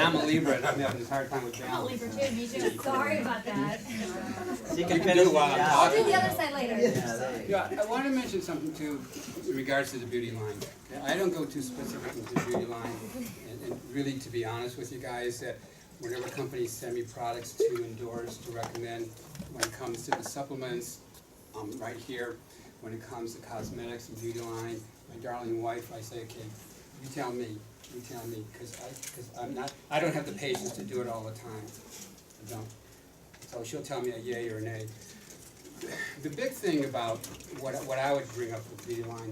I'm a Libra, and I'm having this hard time with I'm a balance. Libra too, me too. Sorry about that. So you can can do finish it while I'm it I'll out. do the other side later. Yeah, there you go. Yeah, I want to mention something too in regards to the beauty line. Okay, I don't go too specific into the beauty line, and really, to be honest with you guys, that whenever companies send me products to endorse, to recommend, when it comes to the supplements, right here, when it comes to cosmetics and beauty line, my darling wife, I say, okay, you tell me, because I don't have the patience to do it all the time. I don't. So she'll tell me a yay or a nay. The big thing about what I would bring up with beauty line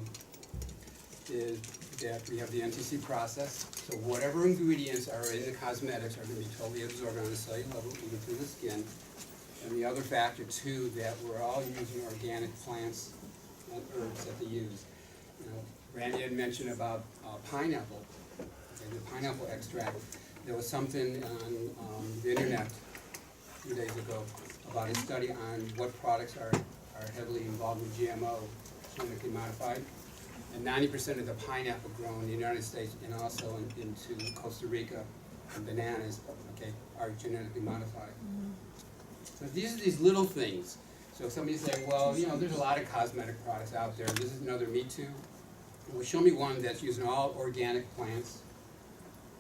is that we have the NTC process. So whatever ingredients are in the cosmetics are going to be totally absorbed on the cellular level, even through the skin. And the other factor too, that we're all using organic plants and herbs that they use. You know, Randy had mentioned about pineapple, okay, the pineapple extract. There was something on the internet a few days ago about a study on what products are heavily involved with GMO, genetically modified. And 90% of the pineapple grown in the United States and also into Costa Rica and bananas, okay, are genetically modified. So these are these little things. So if somebody's saying, well, you know, there's a lot of cosmetic products out there. This is another Me Too. Well, show me one that's using all organic plants,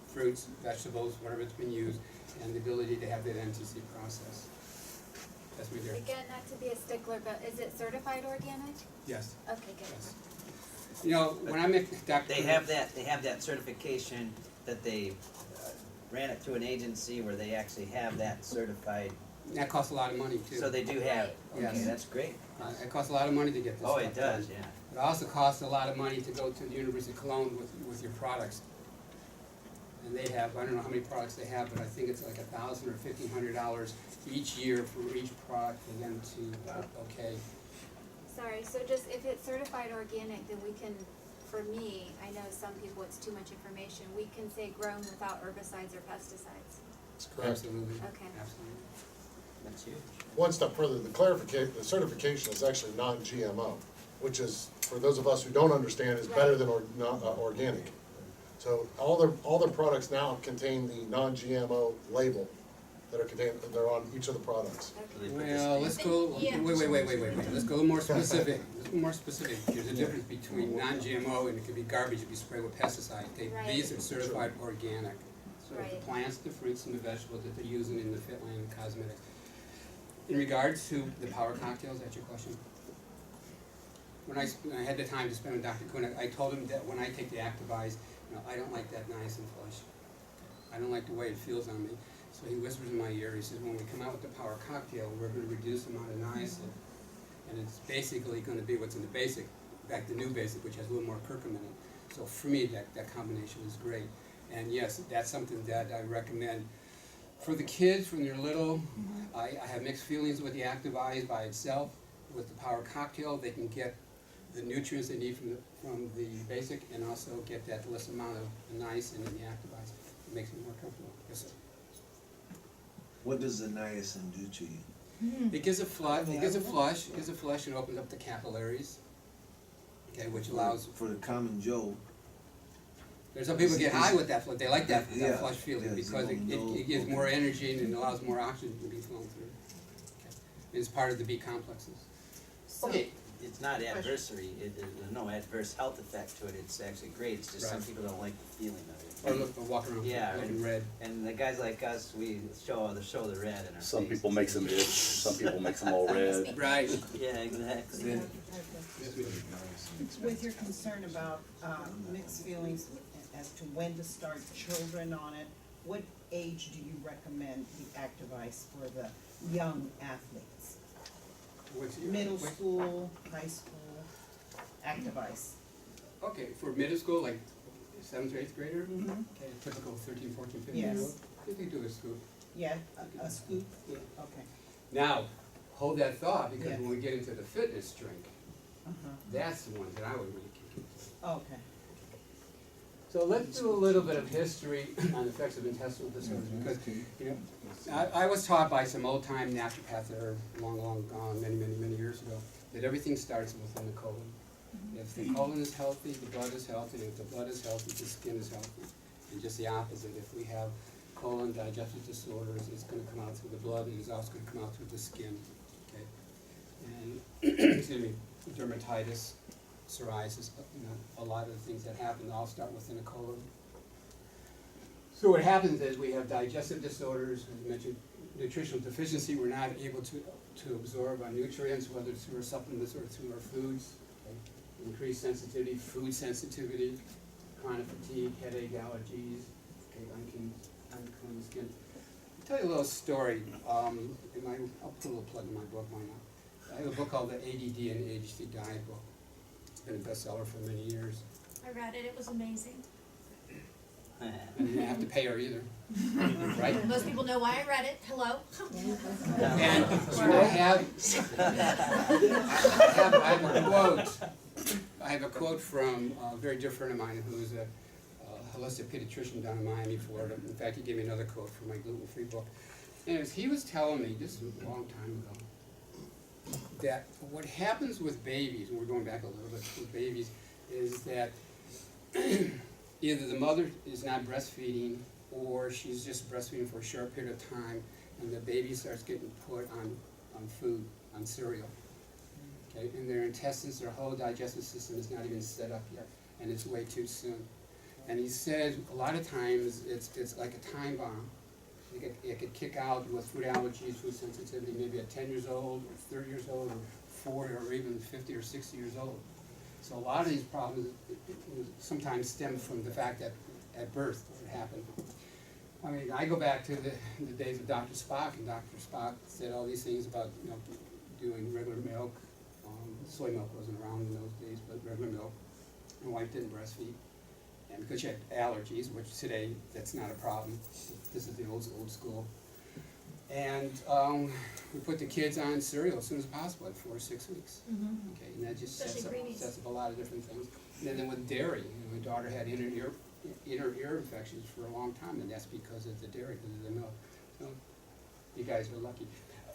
fruits, vegetables, whatever it's been used, and the ability to have that NTC process. That's me there. Again, not to be a stickler, but is it certified organic? Yes. Okay, good. Yes. You know, when I make Dr. They have that certification that they ran it through an agency where they actually have that certified. That costs a lot of money too. So they do have it. Okay, Yes. that's great. It costs a lot of money to get this Oh, stuff it does, done. yeah. It also costs a lot of money to go to the University of Cologne with your products. And they have, I don't know how many products they have, but I think it's like $1,000 or $1,500 each year for each product for them to, okay. Sorry, so just if it's certified organic, then we can, for me, I know some people it's too much information, we can say grown without herbicides or pesticides. That's correct. Absolutely. Okay. Absolutely. That's huge. One step further, the certification is actually non-GMO, which is, for those of us who don't understand, is better than organic. So all the products now contain the non-GMO label that are contained, they're on each of the products. Okay. Well, let's go, Yeah. wait. Let's go a little more specific. There's a difference between non-GMO and it could be garbage if you spray with pesticides. Right. These are certified organic. So the Right. plants, the fruits, and the vegetables that they're using in the fit line and cosmetics. In regards to the power cocktails, that's your question? When I had the time to spend with Dr. Kuhn, I told him that when I take the Activise, you know, I don't like that niacin flush. I don't like the way it feels on me. So he whispers in my ear, he says, when we come out with the power cocktail, we're going to reduce the amount of niacin. And it's basically going to be what's in the basic, in fact, the new basic, which has a little more curcumin in it. So for me, that combination is great. And yes, that's something that I recommend. For the kids, when they're little, I have mixed feelings with the Activise by itself. With the power cocktail, they can get the nutrients they need from the basic and also get that less amount of niacin in the Activise. It makes me more comfortable. Yes, sir. What does the niacin do to you? It gives a flush, and opens up the capillaries, okay, which allows, For the common Joe, there's some people get high with that flush, they like that Yeah, flush feeling yeah, because you don't know. it gives more energy and it allows more oxygen to be flowing through. Okay. It's part of the B complexes. Okay. It's not adversary, there's no adverse health effect to it, it's actually great, it's just some Right. people don't like the feeling of it. Or look, or walk around Yeah, looking red. And the guys like us, we show the red in our Some face. people makes them itch, some people makes them all red. Right. Yeah, exactly. With your concern about mixed feelings as to when to start children on it, what age do you recommend the Activise for the young athletes? Middle school, high school, Activise. Okay, for middle school, like 7th or 8th grader, Mm-hmm. okay, typical 13, 14, 15 Yes. year old, you can do a scoop. Yeah, a scoop? Yeah. Okay. Now, hold that thought, because Yes. when we get into the fitness drink, Uh-huh. that's the ones that I would really keep. Okay. So let's do a little bit of history on the effects of intestinal disorders, because, you know, I was taught by some old-time naturopaths that are long gone, many years ago, that everything starts within the colon. If the colon is healthy, the blood is healthy, and if the blood is healthy, the skin is healthy. And just the opposite, if we have colon, digestive disorders, it's gonna come out through the blood, and it's also gonna come out through the skin, okay? And, excuse me, dermatitis, psoriasis, you know, a lot of the things that happen all start within the colon. So what happens is we have digestive disorders, as I mentioned, nutritional deficiency, we're not able to absorb our nutrients, whether it's through our supplements or through our foods. Okay? Increased sensitivity, food sensitivity, chronic fatigue, headache, allergies, okay, unclean skin. I'll tell you a little story. I'll put a little plug in my book, why not? I have a book called the ADD and ADHD Diet Book. It's been a bestseller for many years. I read it, it was amazing. And you didn't have to pay her either, right? Most people know why I read it, hello? And I have a quote from a very dear friend of mine who's a holistic pediatrician down in Miami, Florida. In fact, he gave me another quote from my gluten-free book. And he was telling me, this was a long time ago, that what happens with babies, and we're going back a little bit with babies, is that either the mother is not breastfeeding or she's just breastfeeding for a short period of time and the baby starts getting put on food, on cereal. Okay, and their intestines, their whole digestive system is not even set up yet, and it's way too soon. And he says a lot of times it's like a time bomb. It could kick out with food allergies, food sensitivity, maybe at 10 years old, or 30 years old, or 40, or even 50 or 60 years old. So a lot of these problems sometimes stem from the fact that at birth it happened. I mean, I go back to the days of Dr. Spock, and Dr. Spock said all these things about, you know, doing regular milk. Soy milk wasn't around in those days, but regular milk. My wife didn't breastfeed, and because she had allergies, which today that's not a problem. This is the old school. And we put the kids on cereal as soon as possible at 4 or 6 weeks. Okay, and that just sets up a lot of different things. And then with dairy, you know, my daughter had inner ear infections for a long time, and that's because of the dairy, because of the milk. So you guys are lucky.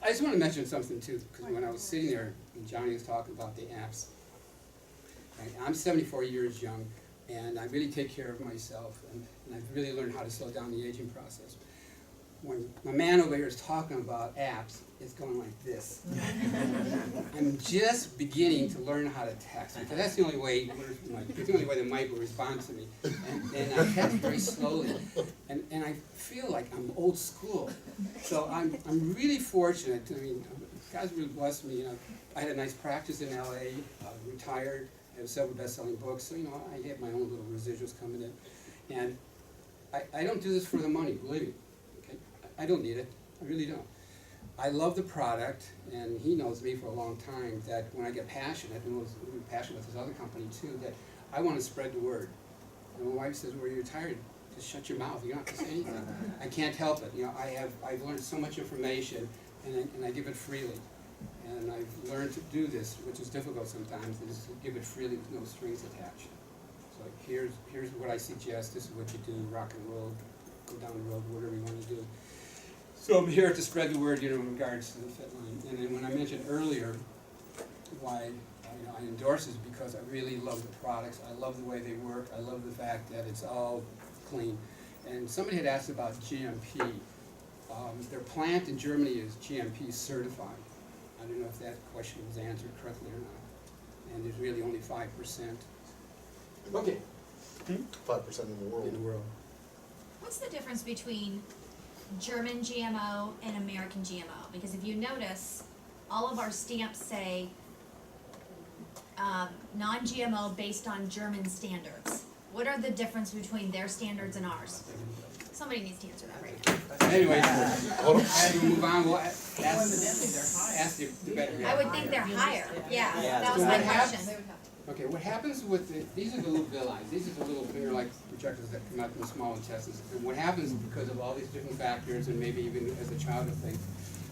I just want to mention something too, because when I was sitting there, and Johnny was talking about the apps. Right? I'm 74 years young, and I really take care of myself, and I've really learned how to slow down the aging process. When my man over here is talking about apps, it's going like this. I'm just beginning to learn how to text, because that's the only way the mic will respond to me. And I text very slowly, and I feel like I'm old school. So I'm really fortunate. I mean, God's really blessed me. You know, I had a nice practice in LA, retired, I have several best-selling books, so you know, I have my own little residuals coming in. And I don't do this for the money, believe me. I don't need it, I really don't. I love the product, and he knows me for a long time, that when I get passionate, and was passionate with this other company too, that I want to spread the word. And my wife says, well, you're tired, just shut your mouth, you don't have to say anything. I can't help it, you know, I've learned so much information, and I give it freely. And I've learned to do this, which is difficult sometimes, is to give it freely with no strings attached. So here's what I suggest, this is what you do, rock and roll, go down the road, whatever you want to do. So I'm here to spread the word, you know, in regards to the fit line. And then when I mentioned earlier why I endorse is because I really love the products. I love the way they work. I love the fact that it's all clean. And somebody had asked about GMP. Their plant in Germany is GMP certified. I don't know if that question was answered correctly or not. And there's really only 5%. Okay. 5% in the world. In the world. What's the difference between German GMO and American GMO? Because if you notice, all of our stamps say non-GMO based on German standards. What are the difference between their standards and ours? Somebody needs to answer that right now. Anyway, as we move on, we'll ask the better. I would think they're higher, yeah, that was So my what question. Okay, what happens with these are the little villi. These are the little finger-like projectors that come out from the small intestines. And what happens because of all these different factors, and maybe even as a child of things,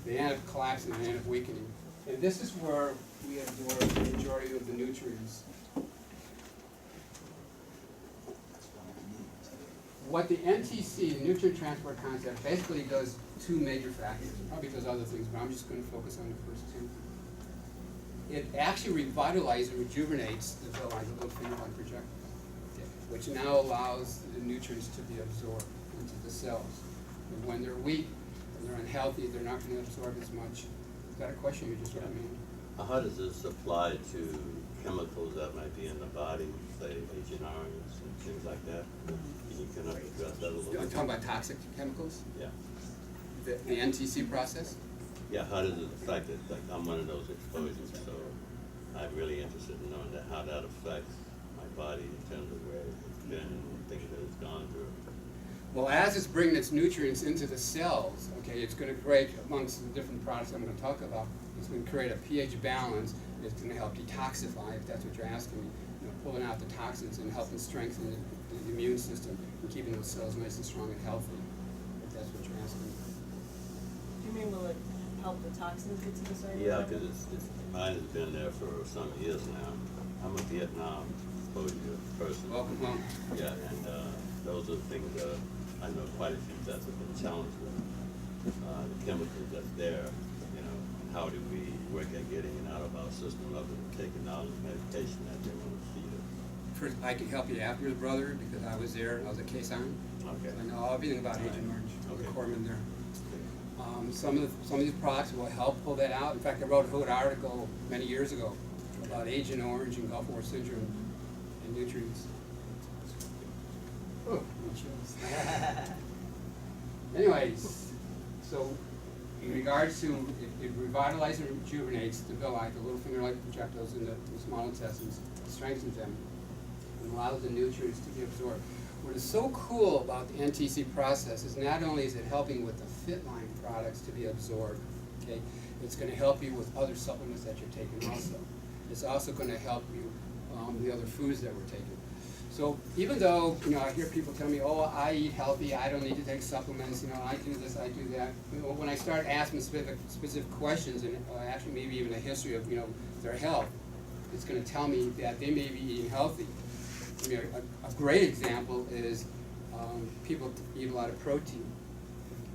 they end up collapsing and end up weakening. And this is where we absorb the majority of the nutrients. What the NTC, the nutrient transport concept, basically does two major factors. It probably does other things, but I'm just going to focus on the first two. It actually revitalizes and rejuvenates the villi, the little finger-like projector, which now allows the nutrients to be absorbed into the cells. And when they're weak, and they're unhealthy, they're not gonna absorb as much. Is that a question you just asked me? How does this apply to chemicals that might be in the body, say Agent Orange and things like that? Can you kind of address that a little You're bit? talking about toxic chemicals? Yeah. The NTC process? Yeah, how does it affect it? Like, I'm one of those exposures, so I'm really interested in knowing how that affects my body in terms of where it's been and things that it's gone through. Well, as it's bringing its nutrients into the cells, okay, it's gonna create, amongst the different products I'm gonna talk about, it's gonna create a pH balance. It's gonna help detoxify, if that's what you're asking me, you know, pulling out the toxins and helping strengthen the immune system and keeping those cells nice and strong and healthy, if that's what you're asking me. You mean, will it help the toxins get to the cellular Yeah, level? because mine has been there for some years now. I'm a Vietnam exposure person. Welcome home. Yeah, and those are things that I know quite a few vets have been challenged with. The chemicals that's there, you know, and how do we work at getting it out of our system other than taking out the medication that they want to feed us? First, I can help you afterwards, brother, because I was there, I was a Quezon. Okay. I know everything about Agent Orange, I was a Okay. corpsman there. Some of these products will help pull that out. In fact, I wrote a whole article many years ago about Agent Orange and Gulf War syndrome and nutrients. Oh, no chills. Anyways, so in regards to, it revitalizes and rejuvenates the villi, the little finger-like projectiles in the small intestines, strengthens them, and allows the nutrients to be absorbed. What is so cool about the NTC process is not only is it helping with the fit line products to be absorbed, okay, it's gonna help you with other supplements that you're taking also. It's also gonna help you, the other foods that we're taking. So even though, you know, I hear people tell me, oh, I eat healthy, I don't need to take supplements, you know, I do this, I do that. You know, when I start asking specific questions and actually maybe even a history of, you know, their health, it's gonna tell me that they may be eating healthy. I mean, a great example is people eat a lot of protein.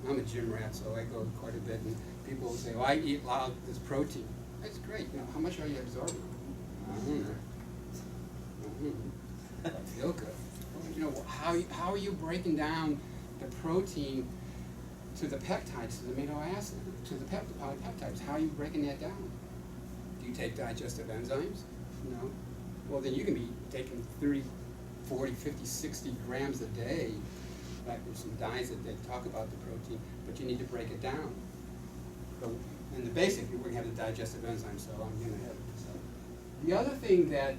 I'm a gym rat, so I go quite a bit, and people will say, "Well, I eat a lot of this protein." That's great. You know, how much are you absorbing? I feel good. You know, how are you breaking down the protein to the peptides, to the amino acid, to the polypeptides? How are you breaking that down? Do you take digestive enzymes? No. Well, then you can be taking 30, 40, 50, 60 grams a day. In fact, there's some diets that they talk about the protein, but you need to break it down. So, in the basic, we're going to have the digestive enzymes, so I'm going to have it. So. The other thing that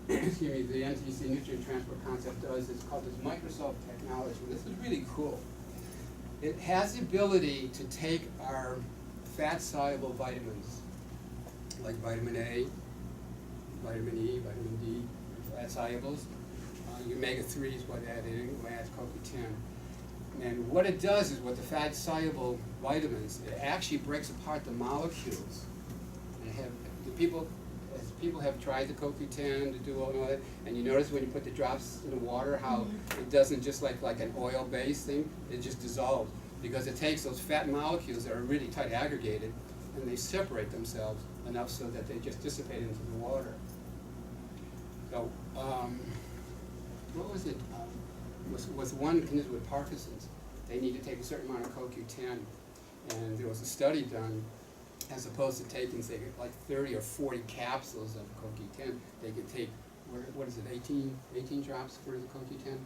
excuse me, the NTC nutrient transport concept does is called this Microsoft technology. This is really cool. It has the ability to take our fat-soluble vitamins, like vitamin A, vitamin E, vitamin D, fat solubles. Your omega-3 is what that is, what adds CoQ10. And what it does is with the fat-soluble vitamins, it actually breaks apart the molecules. And people have tried the CoQ10 to do all that, and you notice when you put the drops in the water how it doesn't just like an oil-based thing, it just dissolves. Because it takes those fat molecules that are really tight aggregated, and they separate themselves enough so that they just dissipate into the water. So, what was it? Was one condition with Parkinson's. They need to take a certain amount of CoQ10, and there was a study done. As opposed to taking, say, like 30 or 40 capsules of CoQ10, they could take, what is it, 18 drops for the CoQ10?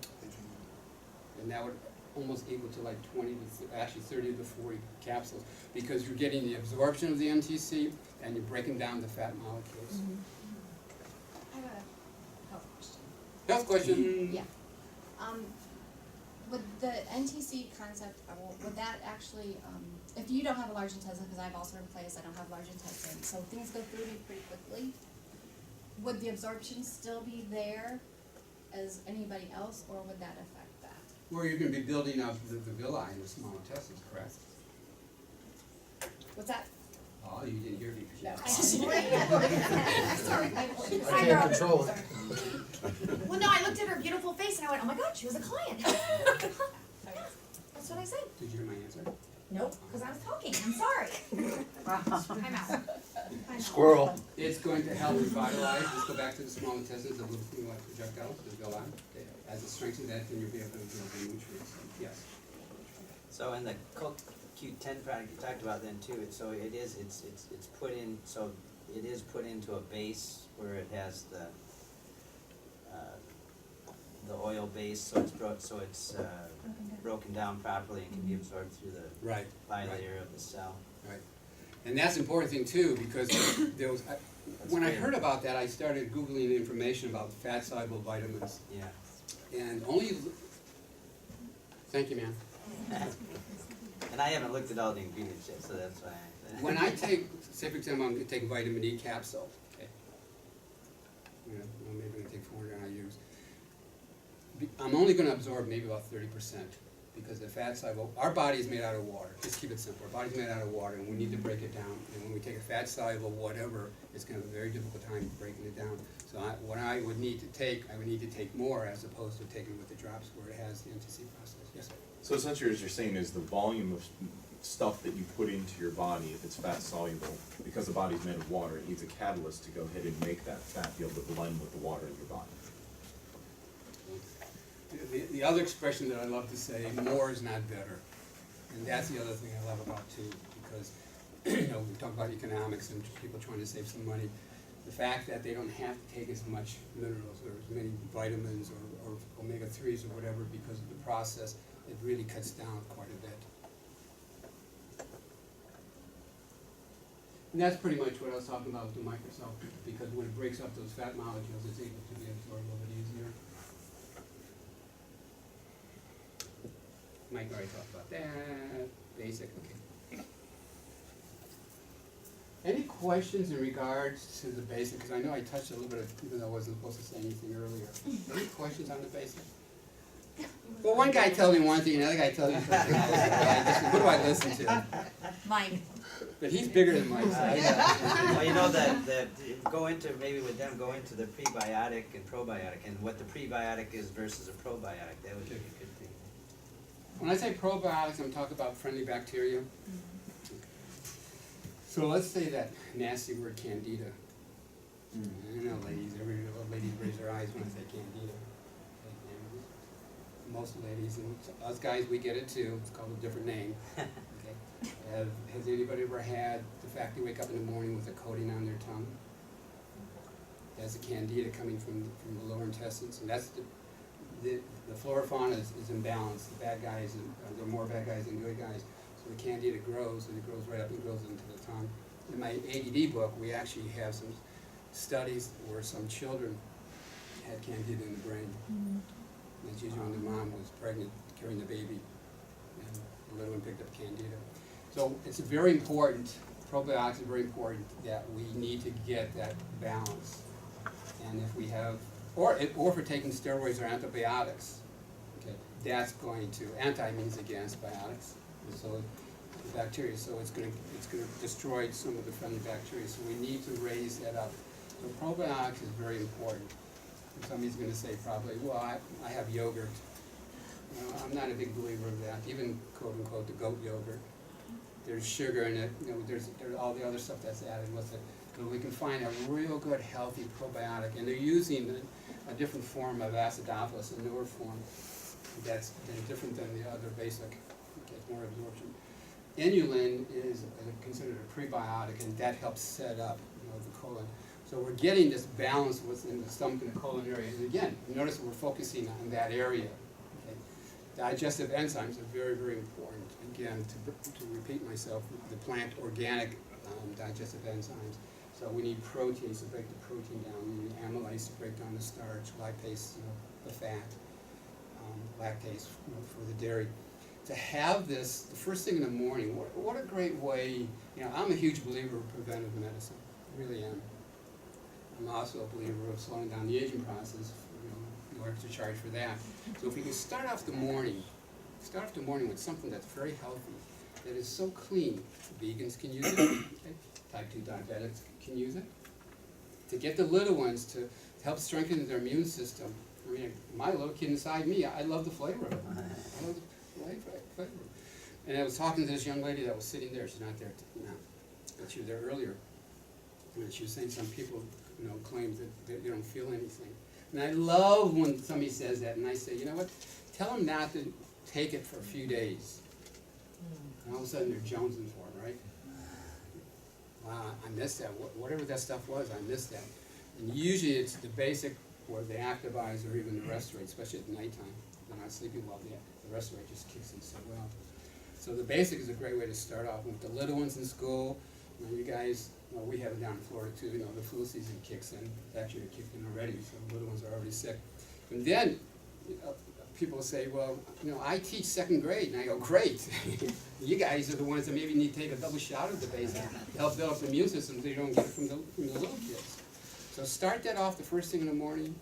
And that would almost equal to like 20 to, actually 30 to 40 capsules, because you're getting the absorption of the NTC and you're breaking down the fat molecules. I have a health question. Health question? Yeah. Would the NTC concept, would that actually, if you don't have a large intestine, because I've also replaced, I don't have large intestine, so things go through me pretty quickly, would the absorption still be there as anybody else, or would that affect that? Well, you're going to be building up the villi in the small intestines, correct? What's that? Oh, you didn't hear me. No. Sorry. I can't control it. Well, no, I looked at her beautiful face and I went, oh my God, she was a client. That's what I said. Did you hear my answer? Nope, because I was talking. I'm sorry. I'm out. Squirrel. It's going to help revitalize. Let's go back to the small intestines, the little thing like projectiles, the villi. Okay. As it strengthens that, then you'll be able to absorb the nutrients. Yes. So in the CoQ10 product you talked about then too, so it is, it's put in, so it is put into a base where it has the oil base, so it's broken down properly and can be absorbed through the Right. bilayer of the cell. Right. And that's an important thing too, because there was, when I heard about that, I started Googling information about fat-soluble vitamins. Yeah. And only, thank you, ma'am. And I haven't looked at all the ingredients yet, so that's why. When I take, say for example, I'm gonna take a vitamin E capsule, okay? Well, maybe I'm gonna take 400 IUs. I'm only gonna absorb maybe about 30%, because the fat soluble, our body is made out of water. Just keep it simple. Our body's made out of water, and we need to break it down. And when we take a fat soluble whatever, it's gonna have a very difficult time breaking it down. So what I would need to take, I would need to take more as opposed to taking with the drops where it has the NTC process. Yes, sir. So essentially, as you're saying, is the volume of stuff that you put into your body, if it's fat soluble, because the body's made of water, it needs a catalyst to go ahead and make that fat be able to blend with the water in your body. The other expression that I love to say, more is not better. And that's the other thing I love about too, because, you know, we talk about economics and people trying to save some money. The fact that they don't have to take as much minerals or as many vitamins or omega-3s or whatever because of the process, it really cuts down quite a bit. And that's pretty much what I was talking about with the Microsoft, because when it breaks up those fat molecules, it's able to be absorbed a little bit easier. Mike already talked about that, basic, okay. Any questions in regards to the basic? Because I know I touched a little bit, even though I wasn't supposed to say anything earlier. Any questions on the basic? Well, one guy tells me one thing, another guy tells me something else. Who do I listen to? Mike. But he's bigger than Mike. So Well, you know, go into, maybe with them, go into the prebiotic and probiotic, and what the prebiotic is versus a probiotic, that would be a good thing. when I say probiotics, I'm talking about friendly bacteria. So let's say that nasty word candida. I know ladies, every lady raise their eyes when I say candida. And most ladies, and us guys, we get it too. It's called a different name. Okay. Has anybody ever had the fact they wake up in the morning with a coating on their tongue? That's the candida coming from the lower intestines, and that's the flora fauna is imbalanced. The bad guys, there are more bad guys than good guys. So the candida grows, and it grows right up and grows into the tongue. In my ADD book, we actually have some studies where some children had candida in the brain. And that's usually when the mom was pregnant, carrying the baby, and the little one picked up candida. So it's very important, probiotics are very important, that we need to get that balance. And if we have, or if we're taking steroids or antibiotics, okay, that's going to, anti means against biotics, and so the bacteria, so it's gonna destroy some of the friendly bacteria, so we need to raise that up. So probiotics is very important. And somebody's gonna say probably, well, I have yogurt. You know, I'm not a big believer of that, even quote unquote the goat yogurt. There's sugar in it, you know, there's all the other stuff that's added with it. But we can find a real good healthy probiotic, and they're using a different form of acidophilus, a newer form that's different than the other basic, gets more absorption. Inulin is considered a prebiotic, and that helps set up, you know, the colon. So we're getting this balance within the stomach and the colon area. And again, notice we're focusing on that area. Okay? Digestive enzymes are very, very important. Again, to repeat myself, the plant organic digestive enzymes. So we need proteins to break the protein down. We need amylase to break down the starch, lipase, you know, the fat, lactase, you know, for the dairy. To have this, the first thing in the morning, what a great way, you know, I'm a huge believer of preventive medicine, I really am. I'm also a believer of slowing down the aging process, you know, no extra charge for that. So if we can start off the morning with something that's very healthy, that is so clean, vegans can use it, okay? Type 2 diabetics can use it. To get the little ones to help strengthen their immune system. I mean, my little kid inside me, I love the flavor of it. I love the flavor. And I was talking to this young lady that was sitting there. She's not there now, but she was there earlier. And she was saying some people, you know, claim that they don't feel anything. And I love when somebody says that, and I say, you know what? Tell them not to take it for a few days. And all of a sudden they're jonesing for it, right? Wow, I missed that. Whatever that stuff was, I missed that. And usually it's the basic or the activize or even the restorate, especially at nighttime. If they're not sleeping well, the restorate just kicks in so well. So the basic is a great way to start off with the little ones in school. You guys, well, we have it down in Florida too, the flu season kicks in. It's actually kicked in already, so the little ones are already sick. And then people say, well, I teach second grade, and I go, great. You guys are the ones that maybe need to take a double shot of the basic to help build up the immune system so you don't get it from the little kids. So start that off the first thing in the morning.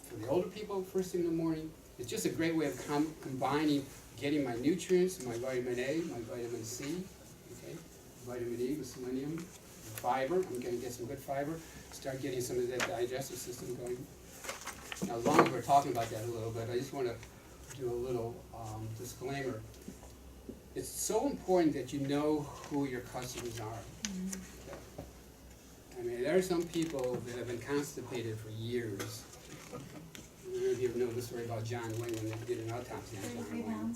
For the older people, first thing in the morning. It's just a great way of combining getting my nutrients, my vitamin A, my vitamin C, okay, vitamin E with selenium, fiber. I'm going to get some good fiber. Start getting some of that digestive system going. Now, as long as we're talking about that a little bit, I just want to do a little disclaimer. It's so important that you know who your customers are. Okay. I mean, there are some people that have been constipated for years. Many of you know the story about John Wayne when they did an autopsy on John Wayne.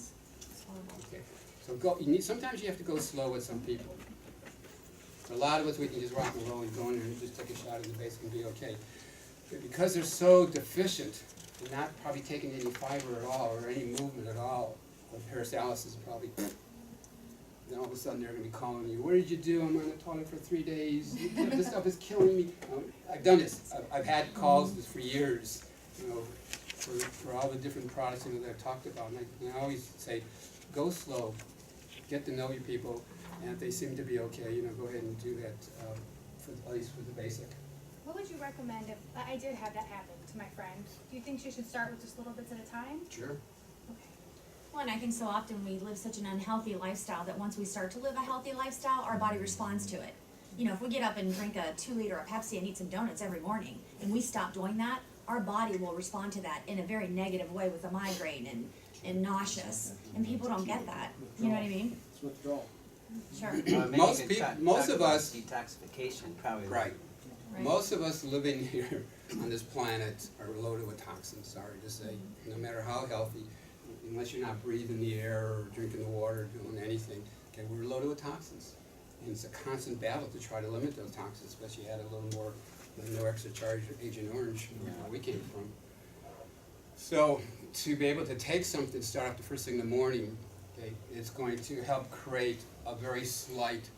Okay, so sometimes you have to go slow with some people. For a lot of us, we can just rock and roll and go in there and just take a shot in the basic and be okay. But because they're so deficient, they're not probably taking any fiber at all or any movement at all, or paralysis probably. Then all of a sudden they're going to be calling you, what did you do? I'm on the toilet for 3 days. This stuff is killing me. I've done this. I've had calls for years, for all the different products that I've talked about. And I always say, go slow, get to know your people, and if they seem to be okay, go ahead and do that, at least for the basic. What would you recommend if I did have that happen to my friend? Do you think she should start with just little bits at a time? Sure. Okay. Well, and I think so often we live such an unhealthy lifestyle that once we start to live a healthy lifestyle, our body responds to it. If we get up and drink a 2-liter of Pepsi and eat some donuts every morning, and we stop doing that, our body will respond to that in a very negative way with a migraine and nauseous. And people don't get that. You know what I mean? It's withdrawal. Sure. Maybe Most you could people, talk most of about us, detoxification, probably. right. Right. Most of us living here on this planet are loaded with toxins, sorry to say. No matter how healthy, unless you're not breathing the air or drinking the water, doing anything, okay, we're loaded with toxins. And it's a constant battle to try to limit those toxins, especially add a little more, no extra charge of Agent Orange, where we came from. So to be able to take something, start off the first thing in the morning, okay, it's going to help create a very slight,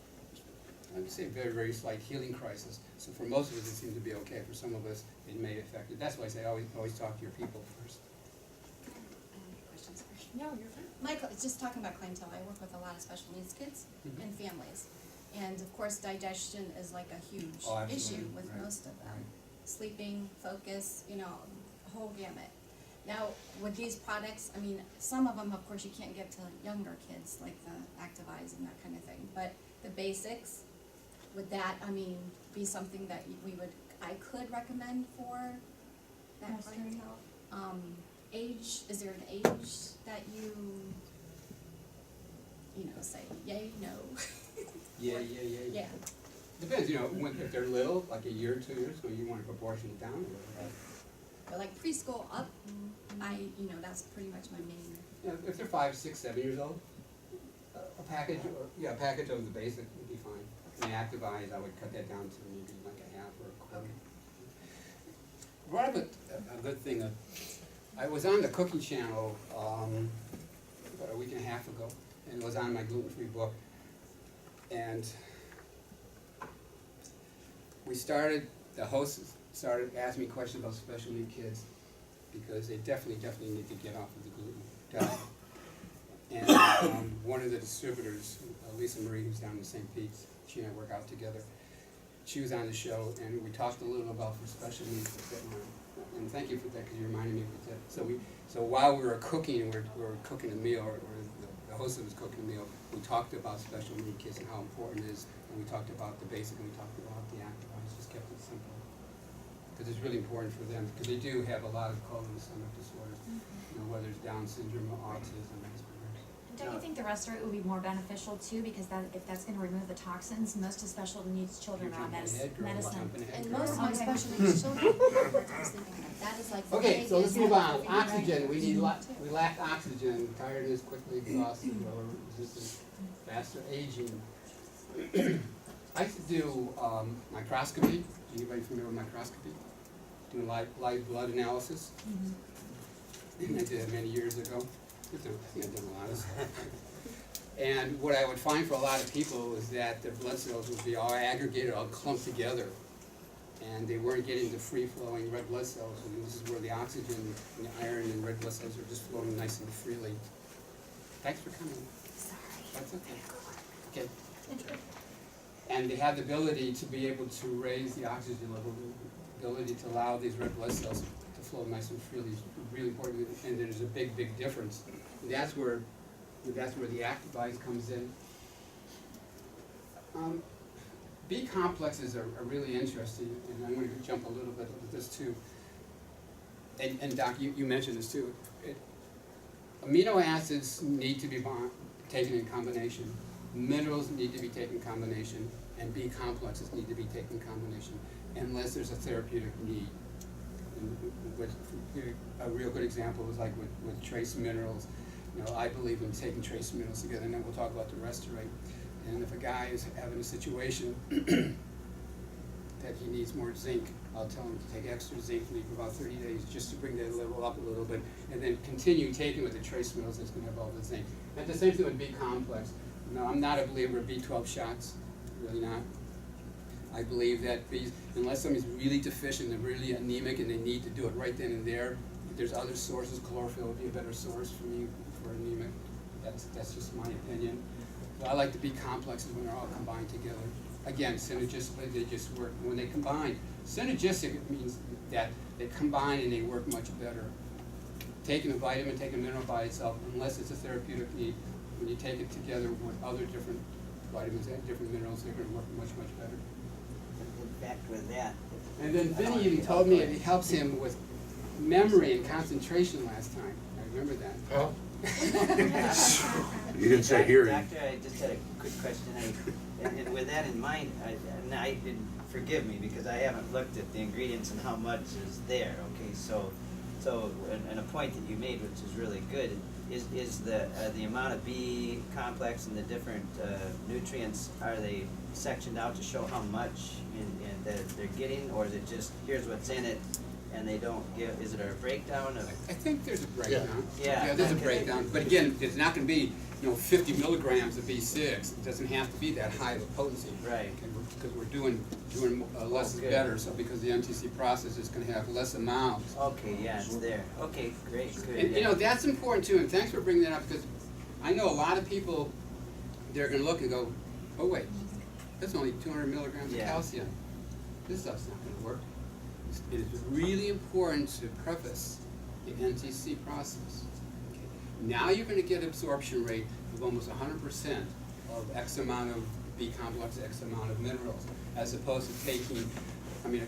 I would say very, very slight healing crisis. So for most of us, it seems to be okay. For some of us, it may affect it. That's why I say always talk to your people first. Questions? No, you're fine. Michael, just talking about clientele, I work with a lot of special needs kids and families. And of course, digestion is like a huge issue with most of them. Sleeping, focus, a whole gamut. Now, with these products, I mean, some of them, of course, you can't give to younger kids, like the Activize and that kind of thing. But the basics, would that, be something that I could recommend for that Mostly. clientele? Age, is there an age that you say yay, no? Yeah. Yeah. Depends, if they're little, like a year or 2 years, so you want to proportion it down. But like preschool up, that's pretty much my main. If they're 5, 6, 7 years old, a package of the basic would be fine. And the Activize, I would cut that down to maybe like a half or a quarter. Brought up a good thing. I was on the cooking channel about a week and a half ago, and it was on my gluten-free book. And the host started asking me questions about special need kids because they definitely need to get off of the gluten diet. And one of the distributors, Lisa Marie, who's down in St. Pete's, she and I work out together. She was on the show, and we talked a little about for special needs. And thank you for that, because you reminded me of that. So while we were cooking, we were cooking a meal, or the host was cooking a meal, we talked about special need kids and how important it is, and we talked about the basic, and we talked about the Activize, just kept it simple. Because it's really important for them, because they do have a lot of colon and stomach disorders, whether it's Down syndrome or autism, Asperger's. Don't you think think the Restorate would be more beneficial too, because if that's gonna remove the toxins, most of special needs children You're are on jumping ahead, girl, medicine. jumping ahead, And girl. most of my Okay. special needs children, that's what I was thinking of. That is like the Okay, so let's biggest move on. thing. Oxygen, we lack oxygen, tiredness, quickly exhausted, lower resistance, faster aging. I used to do microscopy. Anybody familiar with microscopy? Doing live blood analysis. And I did it many years ago. I think I've done a lot of stuff. And what I would find for a lot of people is that their blood cells would be all aggregated, all clumped together. And they weren't getting the free-flowing red blood cells. And this is where the oxygen and the iron and red blood cells are just flowing nice and freely. Thanks for coming. Sorry. That's okay. Okay. And they have the ability to be able to raise the oxygen level, the ability to allow these red blood cells to flow nice and freely is really important. And there's a big, big difference. And that's where the Activize comes in. B complexes are really interesting, and I'm going to jump a little bit with this too. And Doc, you mentioned this too. Amino acids need to be taken in combination. Minerals need to be taken in combination, and B complexes need to be taken in combination, unless there's a therapeutic need. And a real good example is like with trace minerals. You know, I believe in taking trace minerals together, and then we'll talk about the Restorate. And if a guy is having a situation that he needs more zinc, I'll tell him to take extra zinc for about 30 days just to bring that level up a little bit, and then continue taking with the trace minerals that's going to have all the zinc. And the same thing with B complex. No, I'm not a believer of B12 shots, really not. I believe that unless somebody's really deficient and really anemic and they need to do it right then and there, there's other sources. Chlorophyll would be a better source for me for anemic. That's just my opinion. So I like the B complexes when they're all combined together. Again, synergistically, they just work. When they combine, synergistic means that they combine and they work much better. Taking a vitamin, taking a mineral by itself, unless it's a therapeutic need, when you take it together with other different vitamins and different minerals, they're going to work much, much better. In fact, with that. And then Vinny even told me it helps him with memory and concentration last time. I remember that. Huh? You didn't say hearing. Doctor, I just had a quick question. And with that in mind, I didn't, forgive me, because I haven't looked at the ingredients and how much is there, okay? So and a point that you made, which is really good, is the amount of B complex and the different nutrients, are they sectioned out to show how much that they're getting, or is it just, here's what's in it, and they don't give, is it a breakdown of? I think there's a breakdown. Yeah. There's a breakdown. But again, it's not going to be 50 milligrams of B6. It doesn't have to be that high of a potency. Right. Because we're doing less is good. better. So because the NTC process is going to have less amounts. Okay, yeah, it's there. Okay, great, good. And that's important too. And thanks for bringing that up, because I know a lot of people, they're going to look and go, oh wait, that's only 200 milligrams of calcium. This stuff's not going to work. It is really important to preface the NTC process. Okay. Now you're going to get absorption rate of almost 100% of X amount of B complex, X amount of minerals, as opposed to taking, let me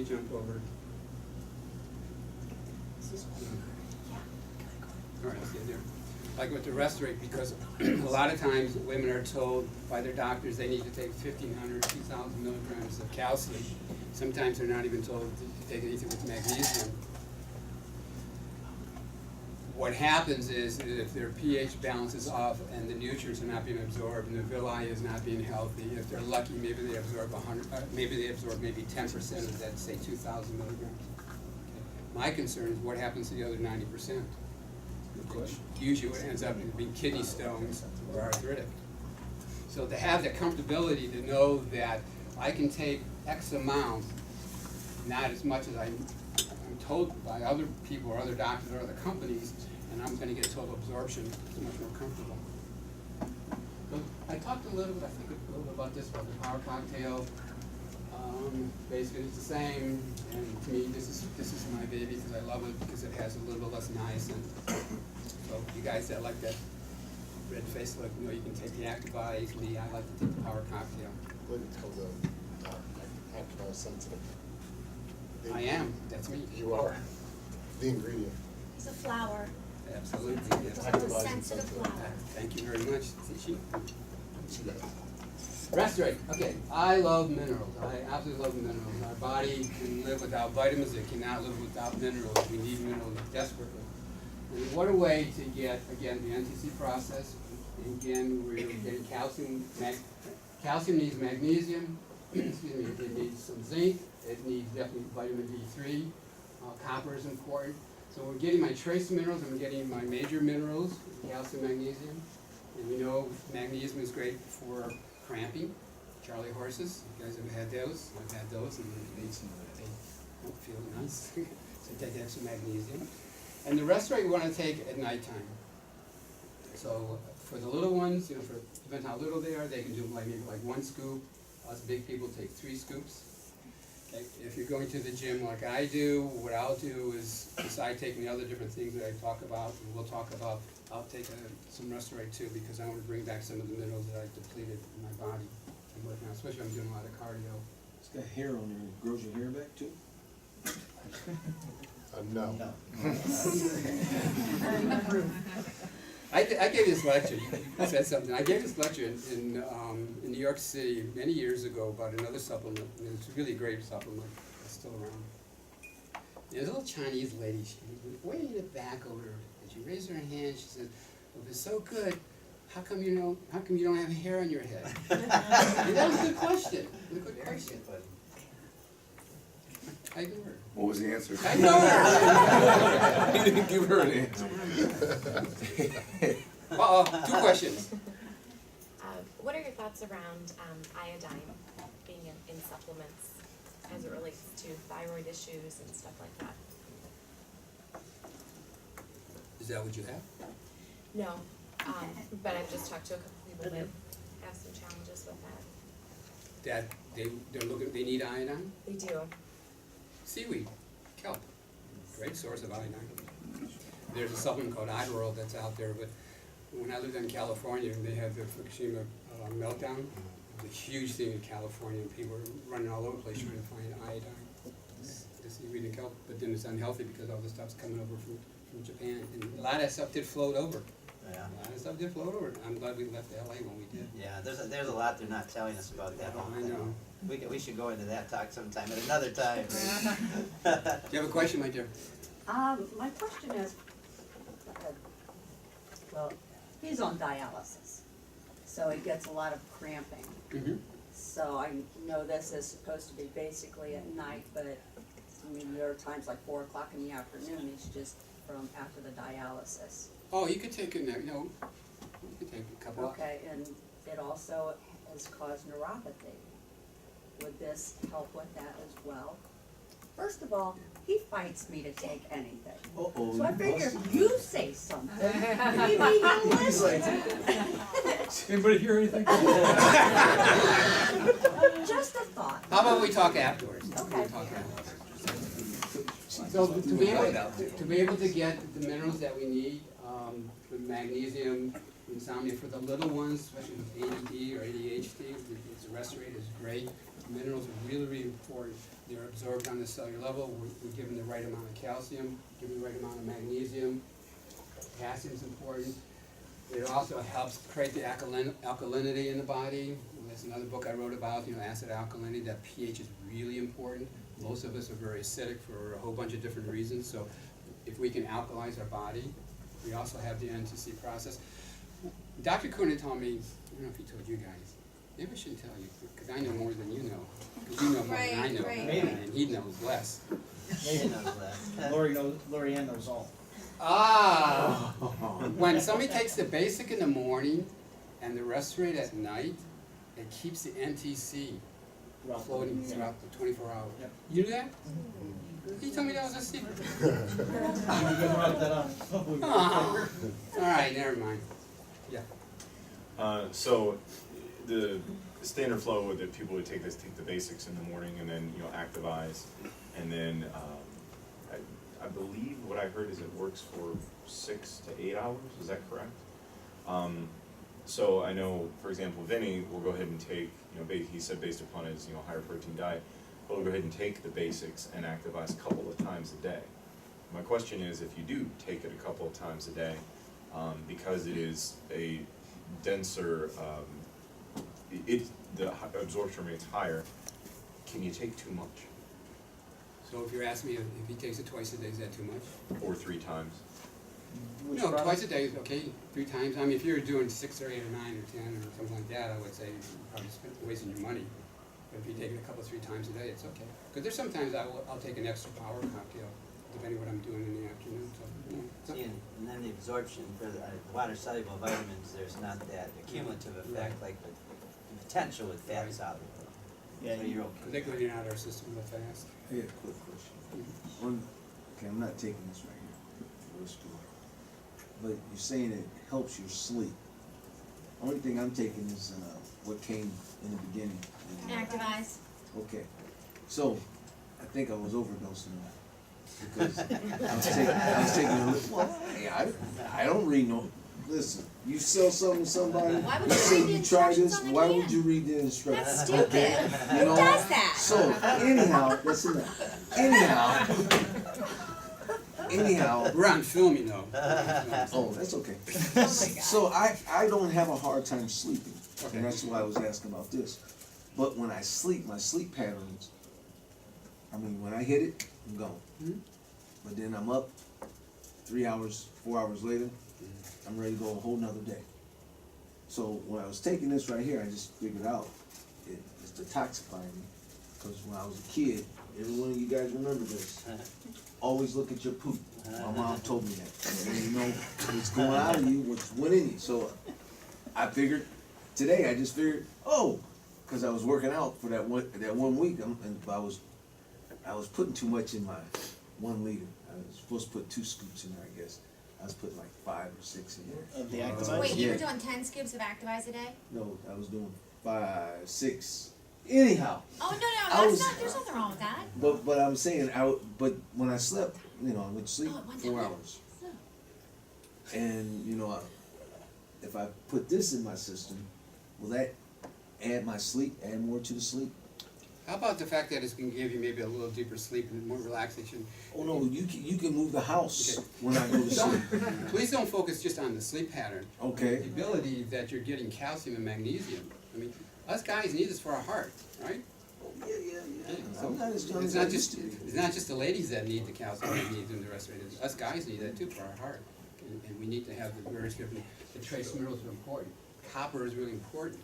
jump over. All right, let's get there. Like with the Restorate, because a lot of times women are told by their doctors they need to take 1,500, 2,000 milligrams of calcium. Sometimes they're not even told to take anything with magnesium. What happens is if their pH balance is off and the nutrients are not being absorbed and the villi is not being healthy, if they're lucky, maybe they absorb 100, maybe 10% of that, say 2,000 milligrams. Okay. My concern is what happens to the other 90%. Usually what ends up being kidney stones or arthritic. So to have the comfortability to know that I can take X amount, not as much as I'm told by other people or other doctors or other companies, and I'm going to get total absorption, it's much more comfortable. So I talked a little bit, I think a little bit about this, about the power cocktail. Basically it's the same, and to me this is my baby because I love it because it has a little bit less niacin. So you guys that like that red face look, you can take the Activize. Me, I like to take the power cocktail. I believe it's called the Activize Sensitive. I am. That's me. You are. The ingredient. It's a flower. Absolutely, yes. It's a sensitive flower. Thank you very much. Restorate. Okay, I love minerals. I absolutely love minerals. Our body can live without vitamins. It cannot live without minerals. We need minerals desperately. And what a way to get, again, the NTC process. Again, we're getting calcium. Calcium needs magnesium. Excuse me. It needs some zinc. It needs definitely vitamin D3. Copper is important. So we're getting my trace minerals. I'm getting my major minerals, calcium, magnesium. And we know magnesium is great for cramping. Charlie horses, you guys have had those? I've had those, and they don't feel nice. So take extra magnesium. And the Restorate we want to take at nighttime. So for the little ones, you know, depends how little they are, they can do maybe like 1 scoop. Us big people take 3 scoops. Okay. If you're going to the gym like I do, what I'll do is, besides taking the other different things that I talk about, and we'll talk about, I'll take some Restorate too, because I want to bring back some of the minerals that I depleted in my body. I'm working on, especially I'm doing a lot of cardio. It's got hair on there, it grows your hair back too? No. I gave this lecture, you said something, I gave this lecture in New York City many years ago about another supplement, and it's a really great supplement, it's still around. There's a little Chinese lady, she was way in the back over there, and she raised her hand, she said, well, if it's so good, how come you don't have hair on your head? And that was a good question, a good question. I knew her. What was the answer? I know her! He didn't give her an answer. Two questions. What are your thoughts around iodine being in supplements as it relates to thyroid issues and stuff like that? Is that what you have? No, but I've just talked to a couple people that have some challenges with that. That they need iodine? They do. Seaweed, kelp, great source of iodine. There's a supplement called Iodorol that's out there, but when I lived in California, they had the Fukushima meltdown. It was a huge thing in California, and people were running all over the place trying to find iodine, the seaweed and kelp, but then it's unhealthy because all the stuff's coming over from Japan, and a lot of that stuff did float over. Yeah. A lot of stuff did float over. I'm glad we left LA when we did. Yeah, there's a lot they're not telling us about that whole I thing. know. We should go into that talk sometime at another time. Do you have a question, my dear? My question is, well, he's on dialysis, so he gets a lot of cramping. Mm-hmm. So I know this is supposed to be basically at night, but I mean, there are times like 4 o'clock in the afternoon, he's just from after the dialysis. Oh, you could take you know, you could take a couple. Okay, and it also has caused neuropathy. Would this help with that as well? First of all, he fights me to take anything. So I figure if you say something, maybe he'll listen. Anybody hear anything? Just a thought. How about we talk afterwards? Okay. We'll talk afterwards. So to be able to get the minerals that we need, the magnesium, insomnia for the little ones, especially with ADD or ADHD, the Restorate is great. Minerals are really, really important. They're absorbed on the cellular level. We're given the right amount of calcium, given the right amount of magnesium. Potassium is important. It also helps create the alkalinity in the body. There's another book I wrote about, acid alkalinity. That pH is really important. Most of us are very acidic for a whole bunch of different reasons. So if we can alkalize our body, we also have the NTC process. Dr. Kuna told me, I don't know if he told you guys, maybe I shouldn't tell you, because I know more than you know. Because you know more than I know, and he knows less. Maybe knows that. Lori Ann knows all. Ah! When somebody takes the basic in the morning and the Restorate at night, it keeps the NTC floating throughout the 24 hours. Yep. You knew that? He told me that was a secret. Oh. All right, never mind. Yeah. So the standard flow that people would take the basics in the morning and then activize, and then I believe what I heard is it works for 6 to 8 hours. Is that correct? So I know, for example, Vinny will go ahead and take, he said based upon his higher protein diet, he'll go ahead and take the basics and activize a couple of times a day. My question is, if you do take it a couple of times a day, because it is a denser, the absorption rate's higher, can you take too much? So if you're asking me if he takes it twice a day, is that too much? Or 3 times? No, twice a day is okay, 3 times. I mean, if you're doing 6 or 8 or 9 or 10 or something like that, I would say you're probably wasting your money. But if you take it a couple, 3 times a day, it's okay. Because there's sometimes I'll take an extra power cocktail, depending what I'm doing in the afternoon, so, you know, it's okay. And then the absorption for the water-soluble vitamins, there's not that accumulative effect like the potential with fat soluble. Yeah, So you're okay. Particularly in our system real fast. I got a quick question. Okay, I'm not taking this right here. Let's do it. But you're saying it helps your sleep. Only thing I'm taking is what came in the beginning. Active eyes. Okay, so I think I was overdosing on that because I was taking a little. Well, hey, I don't read no. Listen, you sell something to somebody. Why would you you say read the you try instructions this. on the Why can? would you read the instructions? That's stupid. Okay? Who does that? So anyhow, listen. Anyhow. We're on film, you know. Oh, that's okay. So I don't have a hard time sleeping, and that's why I was asking about this. But when I sleep, my sleep patterns, I mean, when I hit it, I'm gone. Mhm. But then I'm up 3 hours, 4 hours later, I'm ready to go a whole nother day. So when I was taking this right here, I just figured out it's detoxifying me. Because when I was a kid, every one of you guys remember this. Always look at your poop. My mom told me that. And you know what's going out of you, what's went in you. So I figured, today I just figured, because I was working out for that one week, and I was putting too much in my 1 liter. I was supposed to put 2 scoops in there, I guess. I was putting like 5 or 6 in there. Of the Activite? Wait, you Yeah. were doing 10 scoops of Active Eyes a day? No, I was doing 5, 6. Anyhow. Oh, no, there's nothing wrong with that. But I'm saying, but when I slept, I went to sleep Oh, it went 4 down. hours. And, if I put this in my system, will that add more to the sleep? How about the fact that it's gonna give you maybe a little deeper sleep and more relaxation? Oh, no, you can move the house Okay. when I go to sleep. Please don't focus just on the sleep pattern. Okay. The ability that you're getting calcium and magnesium. I mean, us guys need this for our heart, right? Yeah. So I'm not as young it's as I not used just to be. it's not just the ladies that need the calcium and magnesium and the rest of it. Us guys need that too for our heart, and we need to have the various different. The trace minerals are important. Copper is really important.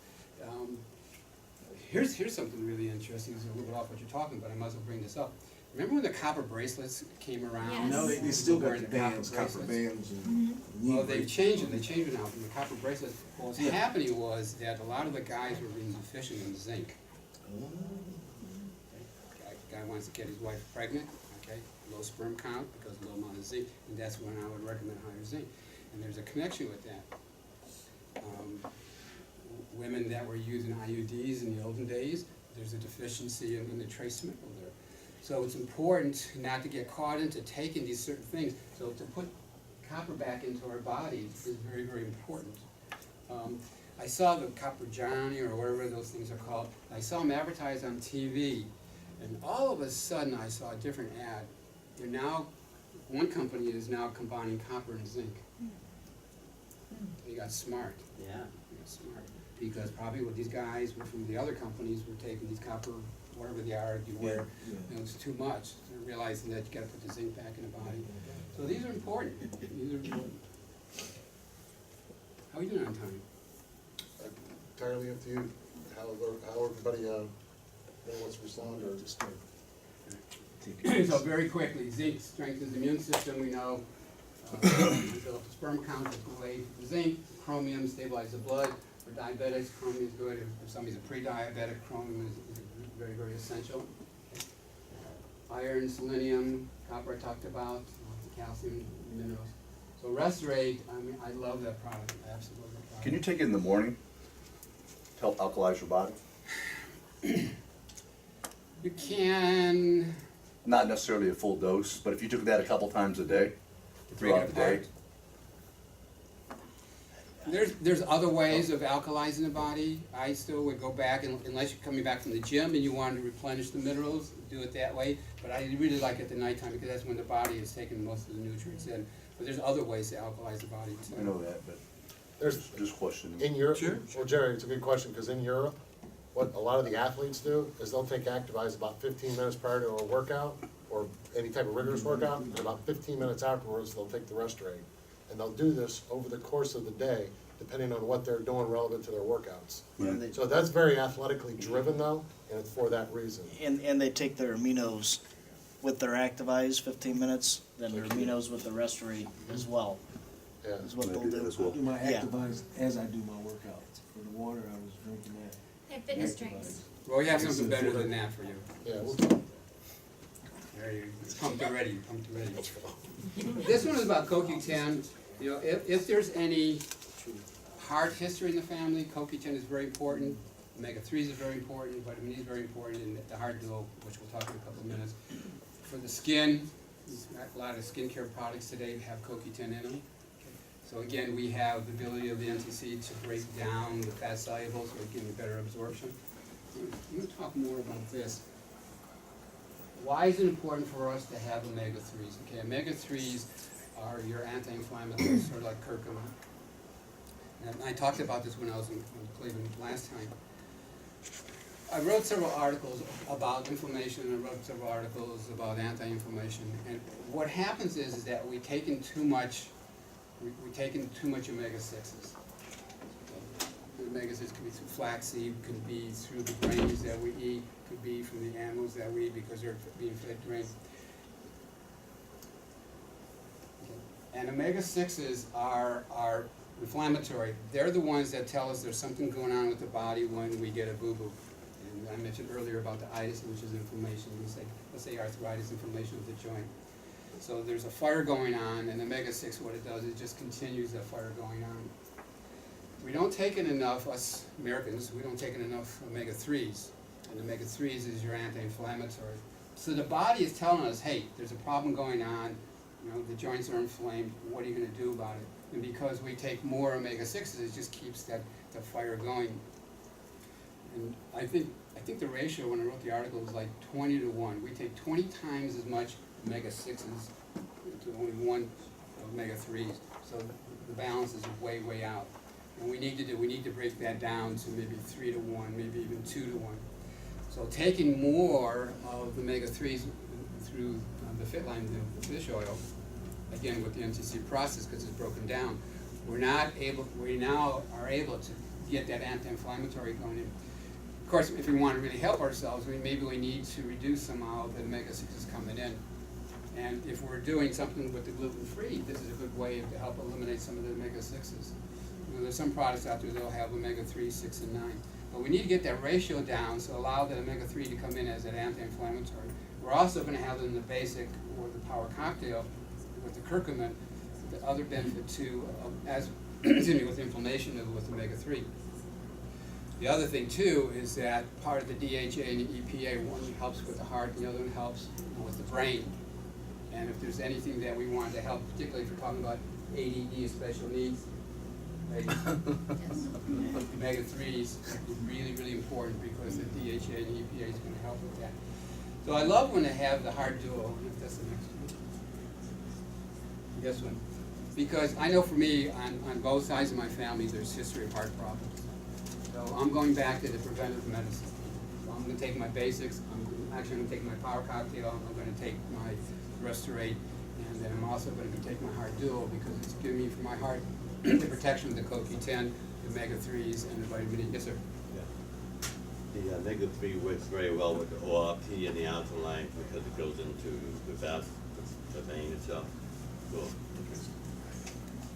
Here's something really interesting. It's a little bit off what you're talking about. I might as well bring this up. Remember when the copper bracelets came around? Yes. No, they still got Wearing the bands, copper bracelets? bands. And Well, they've changed it. They changed it now from the copper bracelets. What was Yeah. happening was that a lot of the guys were being deficient in zinc. Guy wants to get his wife pregnant, okay, low sperm count because low amount of zinc, and that's when I would recommend higher zinc. And there's a connection with that. Women that were using IUDs in the olden days, there's a deficiency in the trace mineral there. So it's important not to get caught into taking these certain things. So to put copper back into our bodies is very, very important. I saw the Copper Johnny or whatever those things are called. I saw them advertised on TV, and all of a sudden I saw a different ad. They're now, one company is now combining copper and zinc. They got smart. Yeah. They got smart. Because probably what these guys from the other companies were taking these copper, whatever they are you wear, it's too much. They're realizing that you gotta put the zinc back in the body. So these are important. These are important. How are you doing on time? Entirely up to you, how everybody, wants to respond, or just, So very quickly, zinc strengthens the immune system, we know. Build up the sperm count, that's the way for zinc. Chromium stabilizes the blood. For diabetics, chromium is good. If somebody's a pre-diabetic, chromium is very, very essential. Iron, selenium, copper I talked about, calcium, minerals. So Restorate, I mean, I love that product, I absolutely love that product. Can you take it in the morning to help alkalize your body? You can. Not necessarily a full dose, but if you took that a couple times a day, throughout the day. There's other ways of alkalizing the body. I still would go back, and unless you're coming back from the gym and you want to replenish the minerals, do it that way. But I really like it at nighttime because that's when the body is taking most of the nutrients in. But there's other ways to alkalize the body too. I know that, but There's, just questioning. in Europe, Sure. well, Jerry, it's a good question, because in Europe, what a lot of the athletes do is they'll take Activise about 15 minutes prior to a workout, or any type of rigorous workout, and about 15 minutes afterwards, they'll take the Restorate. And they'll do this over the course of the day, depending on what they're doing relevant to their workouts. So that's very athletically driven though, and it's for that reason. And they take their aminos with their Activise 15 minutes, then their aminos with the Restorate as well. Yeah. Is what I they'll do that do. as well. I do my Yeah. Activise as I do my workouts. For the water, I was drinking that. They have fitness Activise. drinks. Well, we have something better than that for you. Yeah, we'll There you, pumped already, pumped already. This one is about CoQ10. You know, if there's any heart history in the family, CoQ10 is very important. Omega-3s is very important. Vitamin E is very important, and the heart duo, which we'll talk in a couple of minutes. For the skin, a lot of skincare products today have CoQ10 in them. So again, we have the ability of the NTC to break down the fat solubles, so we get better absorption. I'm going to talk more about this. Why is it important for us to have omega-3s? Okay, omega-3s are your anti-inflammatories, sort of like curcumin. And I talked about this when I was in Cleveland last time. I wrote several articles about inflammation, and I wrote several articles about anti-inflammation. And what happens is that we've taken too much omega-6s. Omega-6 could be through flaxseed, could be through the grains that we eat, could be from the animals that we eat because they're being fed grains. And omega-6s are inflammatory. They're the ones that tell us there's something going on with the body when we get a boo-boo. And I mentioned earlier about the itis, which is inflammation. Let's say arthritis, inflammation of the joint. So there's a fire going on, and omega-6, what it does, it just continues that fire going on. We don't take in enough, us Americans, we don't take in enough omega-3s. And omega-3s is your anti-inflammatory. So the body is telling us, hey, there's a problem going on, you know, the joints are inflamed, what are you going to do about it? And because we take more omega-6s, it just keeps that fire going. And I think the ratio when I wrote the article was like 20 to 1. We take 20 times as much omega-6s to only 1 omega-3s. So the balance is way, way out. And we need to break that down to maybe 3 to 1, maybe even 2 to 1. So taking more of the omega-3s through the FitLine, the fish oil, again with the NTC process because it's broken down, we now are able to get that anti-inflammatory going in. Of course, if we want to really help ourselves, maybe we need to reduce somehow the omega-6s coming in. And if we're doing something with the gluten-free, this is a good way to help eliminate some of the omega-6s. You know, there's some products out there that'll have omega-3, 6, and 9. But we need to get that ratio down, so allow that omega-3 to come in as an anti-inflammatory. We're also going to have it in the basic or the power cocktail with the curcumin, the other benefit too, as excuse me, with inflammation with omega-3. The other thing too is that part of the DHA and the EPA, one helps with the heart, the other one helps with the brain. And if there's anything that we want to help, particularly if we're talking about ADD, special needs, omega-3s is really, really important because the DHA and EPA is going to help with that. So I love when they have the heart duo, if that's the next one. This one. Because I know for me, on both sides of my family, there's history of heart problems. So I'm going back to the preventive medicine. So I'm going to take my basics, I'm actually going to take my power cocktail, I'm going to take my Restorate, and then I'm also going to take my heart duo because it's giving me for my heart the protection of the CoQ10, the omega-3s, and the vitamin E. Yes, sir? The omega-3 works very well with the ORP and the alkaline because it goes into the vast, the vein itself. Cool.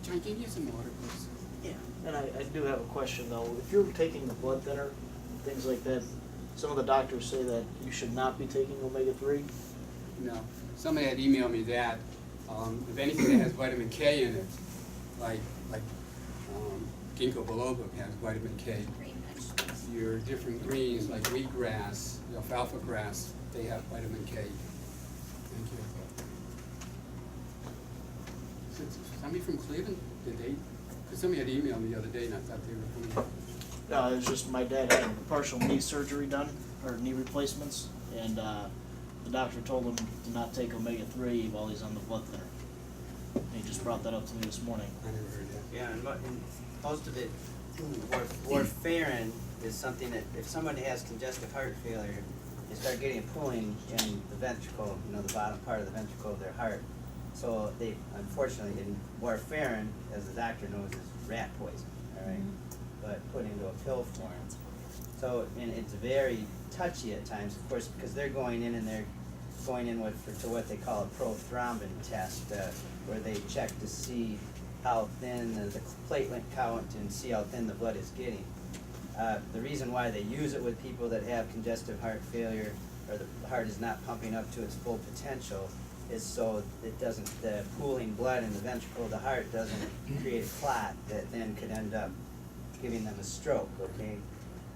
John, can you use some water, please? Yeah, and I do have a question though. If you're taking the blood thinner, things like that, some of the doctors say that you should not be taking omega-3. No. Somebody had emailed me that. If anything that has vitamin K in it, like ginkgo biloba has vitamin K. Your different greens like wheatgrass, alfalfa grass, they have vitamin K. Thank you. Somebody from Cleveland, did they Because somebody had emailed me the other day and I thought they were coming. No, it was just my dad had partial knee surgery done, or knee replacements, and the doctor told him to not take omega-3 while he's on the blood thinner. And he just brought that up to me this morning. I never heard that. Yeah, and most of it, warfarin is something that if somebody has congestive heart failure, they start getting pooling in the ventricle, the bottom part of the ventricle of their heart. So they, unfortunately, in warfarin, as the doctor knows, is rat poison, all right? But put into a pill form. So, and it's very touchy at times, of course, because they're going in and they're going in to what they call a prothrombin test, where they check to see how thin the platelet count and see how thin the blood is getting. The reason why they use it with people that have congestive heart failure, or the heart is not pumping up to its full potential, is so it doesn't, the pooling blood in the ventricle of the heart doesn't create a clot that then could end up giving them a stroke, okay?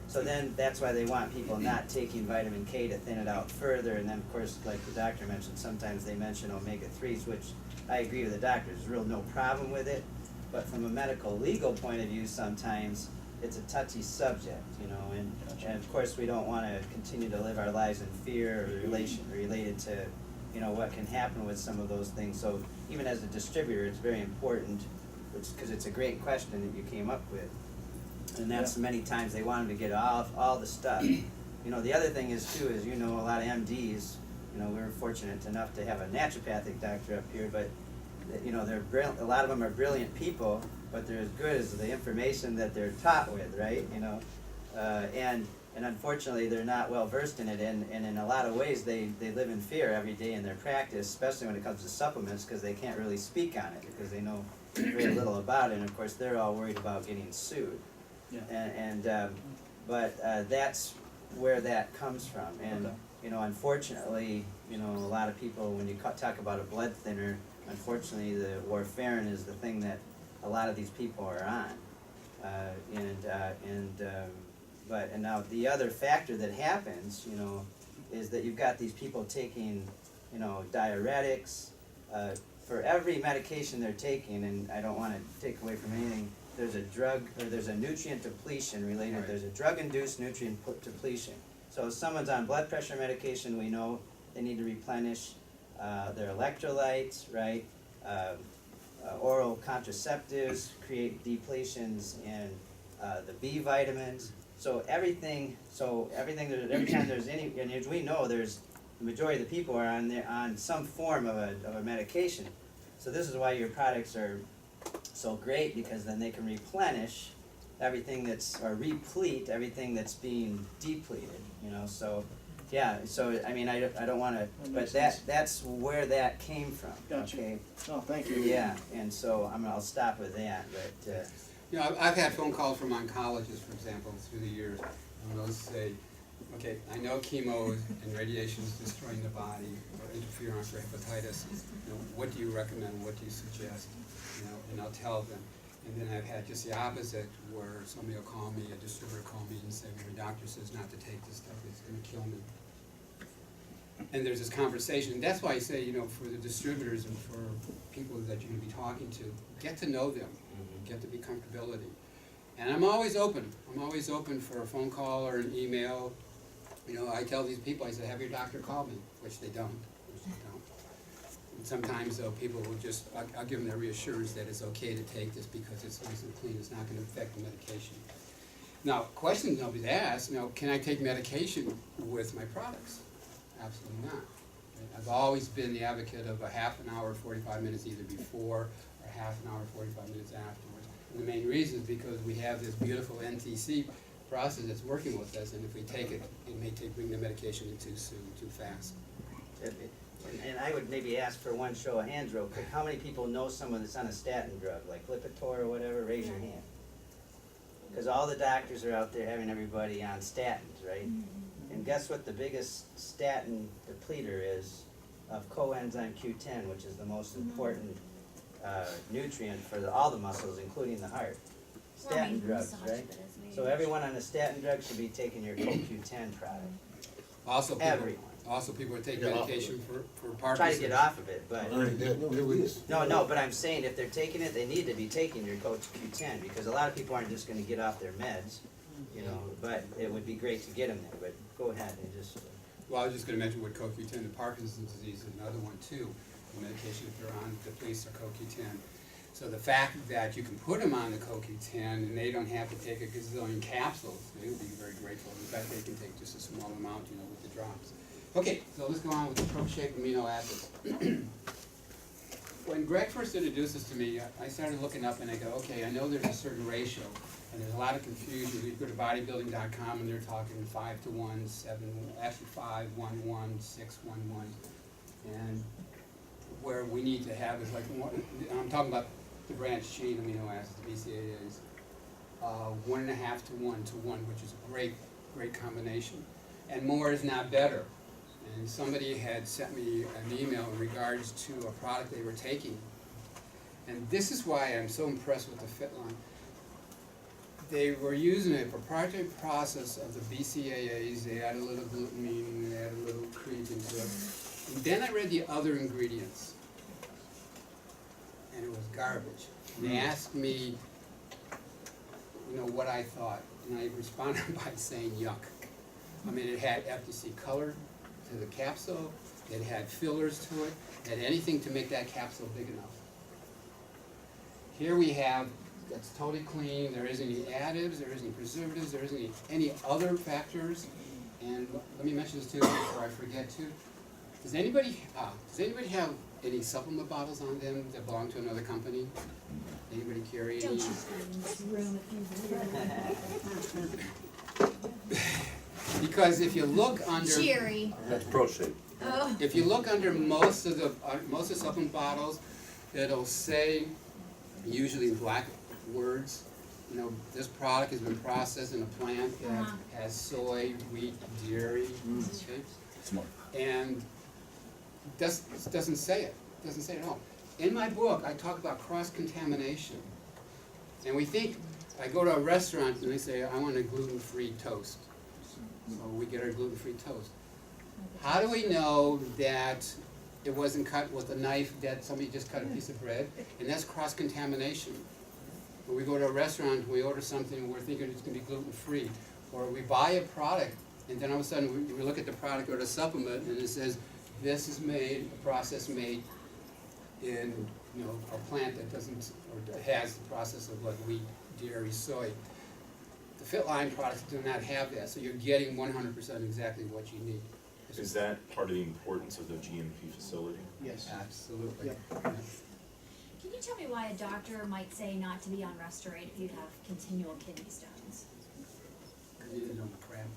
So then that's why they want people not taking vitamin K to thin it out further, and then of course, like the doctor mentioned, sometimes they mention omega-3s, which I agree with the doctor, there's real no problem with it, but from a medical legal point of view, sometimes it's a touchy subject, and of course we don't want to continue to live our lives in fear or related to, what can happen with some of those things. So even as a distributor, it's very important, because it's a great question that you came up with. And that's many times they want them to get all the stuff. The other thing is too, is a lot of MDs, we were fortunate enough to have a naturopathic doctor up here, but they're brilliant, a lot of them are brilliant people, but they're as good as the information that they're taught with, right? And unfortunately they're not well versed in it, and in a lot of ways they live in fear every day in their practice, especially when it comes to supplements, because they can't really speak on it, because they know very little about it, and of course they're all worried about getting sued. Yeah. But that's where that comes from, and unfortunately, a lot of people, when you talk about a blood thinner, unfortunately the warfarin is the thing that a lot of these people are on, and now the other factor that happens, is that you've got these people taking, diuretics, for every medication they're taking, and I don't want to take away from anything, there's a drug, or there's a nutrient depletion related, right. There's a drug-induced nutrient depletion. So if someone's on blood pressure medication, we know they need to replenish their electrolytes, right? Oral contraceptives create depletions in the B vitamins. So every time there's any, and as we know, the majority of the people are on some form of a medication. So this is why your products are so great, because then they can replenish everything or replete everything that's being depleted, so yeah, so I mean, I don't want to, but that's where that came from. Gotcha. Okay. Oh, thank you. Yeah, and so I'll stop with that, but I've had phone calls from oncologists, for example, through the years, and those say, okay, I know chemo and radiation is destroying the body, or interfering for hepatitis. What do you recommend? What do you suggest? And I'll tell them. And then I've had just the opposite, where somebody will call me, a distributor call me and say, well, your doctor says not to take this stuff, it's going to kill me. And there's this conversation. That's why I say, for the distributors and for people that you're going to be talking to, get to know them, get to be comfortability. And I'm always open. I'm always open for a phone call or an email. I tell these people, I say, have your doctor call me, which they don't. And sometimes, though, people will just, I'll give them the reassurance that it's okay to take this because it's nice and clean, it's not going to affect the medication. Now, questions nobody's asked, can I take medication with my products? Absolutely not. I've always been the advocate of a half an hour, 45 minutes either before, or half an hour, 45 minutes afterwards. And the main reason is because we have this beautiful NTC process that's working with us, and if we take it, it may bring the medication in too soon, too fast. And I would maybe ask for one show of hands real quick. How many people know someone that's on a statin drug, like Lipitor or whatever? Raise your hand. Because all the doctors are out there having everybody on statins, right? And guess what the biggest statin depleter is of coenzyme Q10, which is the most important nutrient for all the muscles, including the heart. Statin drugs, right? So everyone on a statin drug should be taking your CoQ10 product. Also, everyone. Also, people are taking Get off of medication it. for Parkinson's. Try to get off of it, but. Already did, 2 weeks. No, but I'm saying if they're taking it, they need to be taking your Coach Q10, because a lot of people aren't just gonna get off their meds, you know, but it would be great to get them there, but go ahead and just. Well, I was just gonna mention what CoQ10, the Parkinson's disease is another one too. The medication that they're on depletes their CoQ10. So the fact that you can put them on the CoQ10 and they don't have to take a gazillion capsules, they would be very grateful. In fact, they can take just a small amount, you know, with the drops. Okay, so let's go on with the pro-shaped amino acids. When Greg first introduced this to me, I started looking up and I go, okay, I know there's a certain ratio, and there's a lot of confusion. You go to bodybuilding.com and they're talking 5 to 1, 7, actually 5, 1, 1, 6, 1, 1. And where we need to have is like, I'm talking about the branched chain amino acids, the BCAAs, 1.5 to 1 to 1, which is a great, great combination. And more is not better. And somebody had sent me an email in regards to a product they were taking. And this is why I'm so impressed with the FitLine. They were using a proprietary process of the BCAAs. They add a little glutamine, they add a little creatine into it. And then I read the other ingredients. And it was garbage. And they asked me, you know, what I thought. And I responded by saying yuck. I mean, it had FTC color to the capsule, it had fillers to it, it had anything to make that capsule big enough. Here we have, that's totally clean, there isn't any additives, there isn't any preservatives, there isn't any other factors. And let me mention this too before I forget too. Does anybody have any supplement bottles on them that belong to another company? Anybody carry any? Don't you find this room if you Because if you look under, Cheery. That's pro-shaped. Oh. if you look under most of the supplement bottles, it'll say, usually in black words, you know, this product has been processed in a plant that has soy, wheat, dairy, okay? Smart. And doesn't say it. Doesn't say it at all. In my book, I talk about cross-contamination. And we think, I go to a restaurant and they say, I want a gluten-free toast. So we get our gluten-free toast. How do we know that it wasn't cut with a knife, that somebody just cut a piece of bread? And that's cross-contamination. When we go to a restaurant, we order something, we're thinking it's going to be gluten-free. Or we buy a product, and then all of a sudden we look at the product or the supplement, and it says, this is made, a process made in, you know, a plant that doesn't, or has the process of like wheat, dairy, soy. The FitLine products do not have that, so you're getting 100% exactly what you need. Is that part of the importance of the GMP facility? Yes. Absolutely. Yep. Yeah. Can you tell me why a doctor might say not to be on Restorate if you have continual kidney stones? Because you didn't know the crap.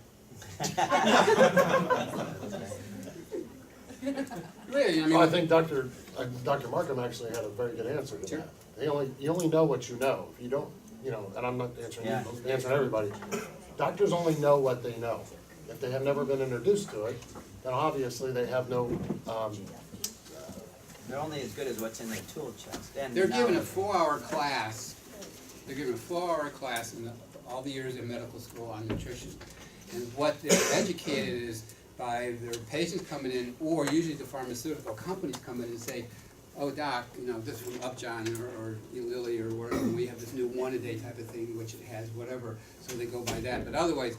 Really, I mean, I think Dr. Markham actually had a very good answer to Sure. that. You only know what you know. If you don't, you know, and I'm not answering you, I'm answering everybody. Doctors only know what they know. If they have never been introduced to it, then obviously they have no, They're only as good as what's in their tool chest. And they're given a knowledge. 4-hour class. They're given a 4-hour class in all the years in medical school on nutrition. And what they're educated is by their patients coming in, or usually the pharmaceutical companies come in and say, oh doc, you know, this is from Upjohn or Lilly or whatever, we have this new 1-a-day type of thing which it has whatever, so they go by that. But otherwise,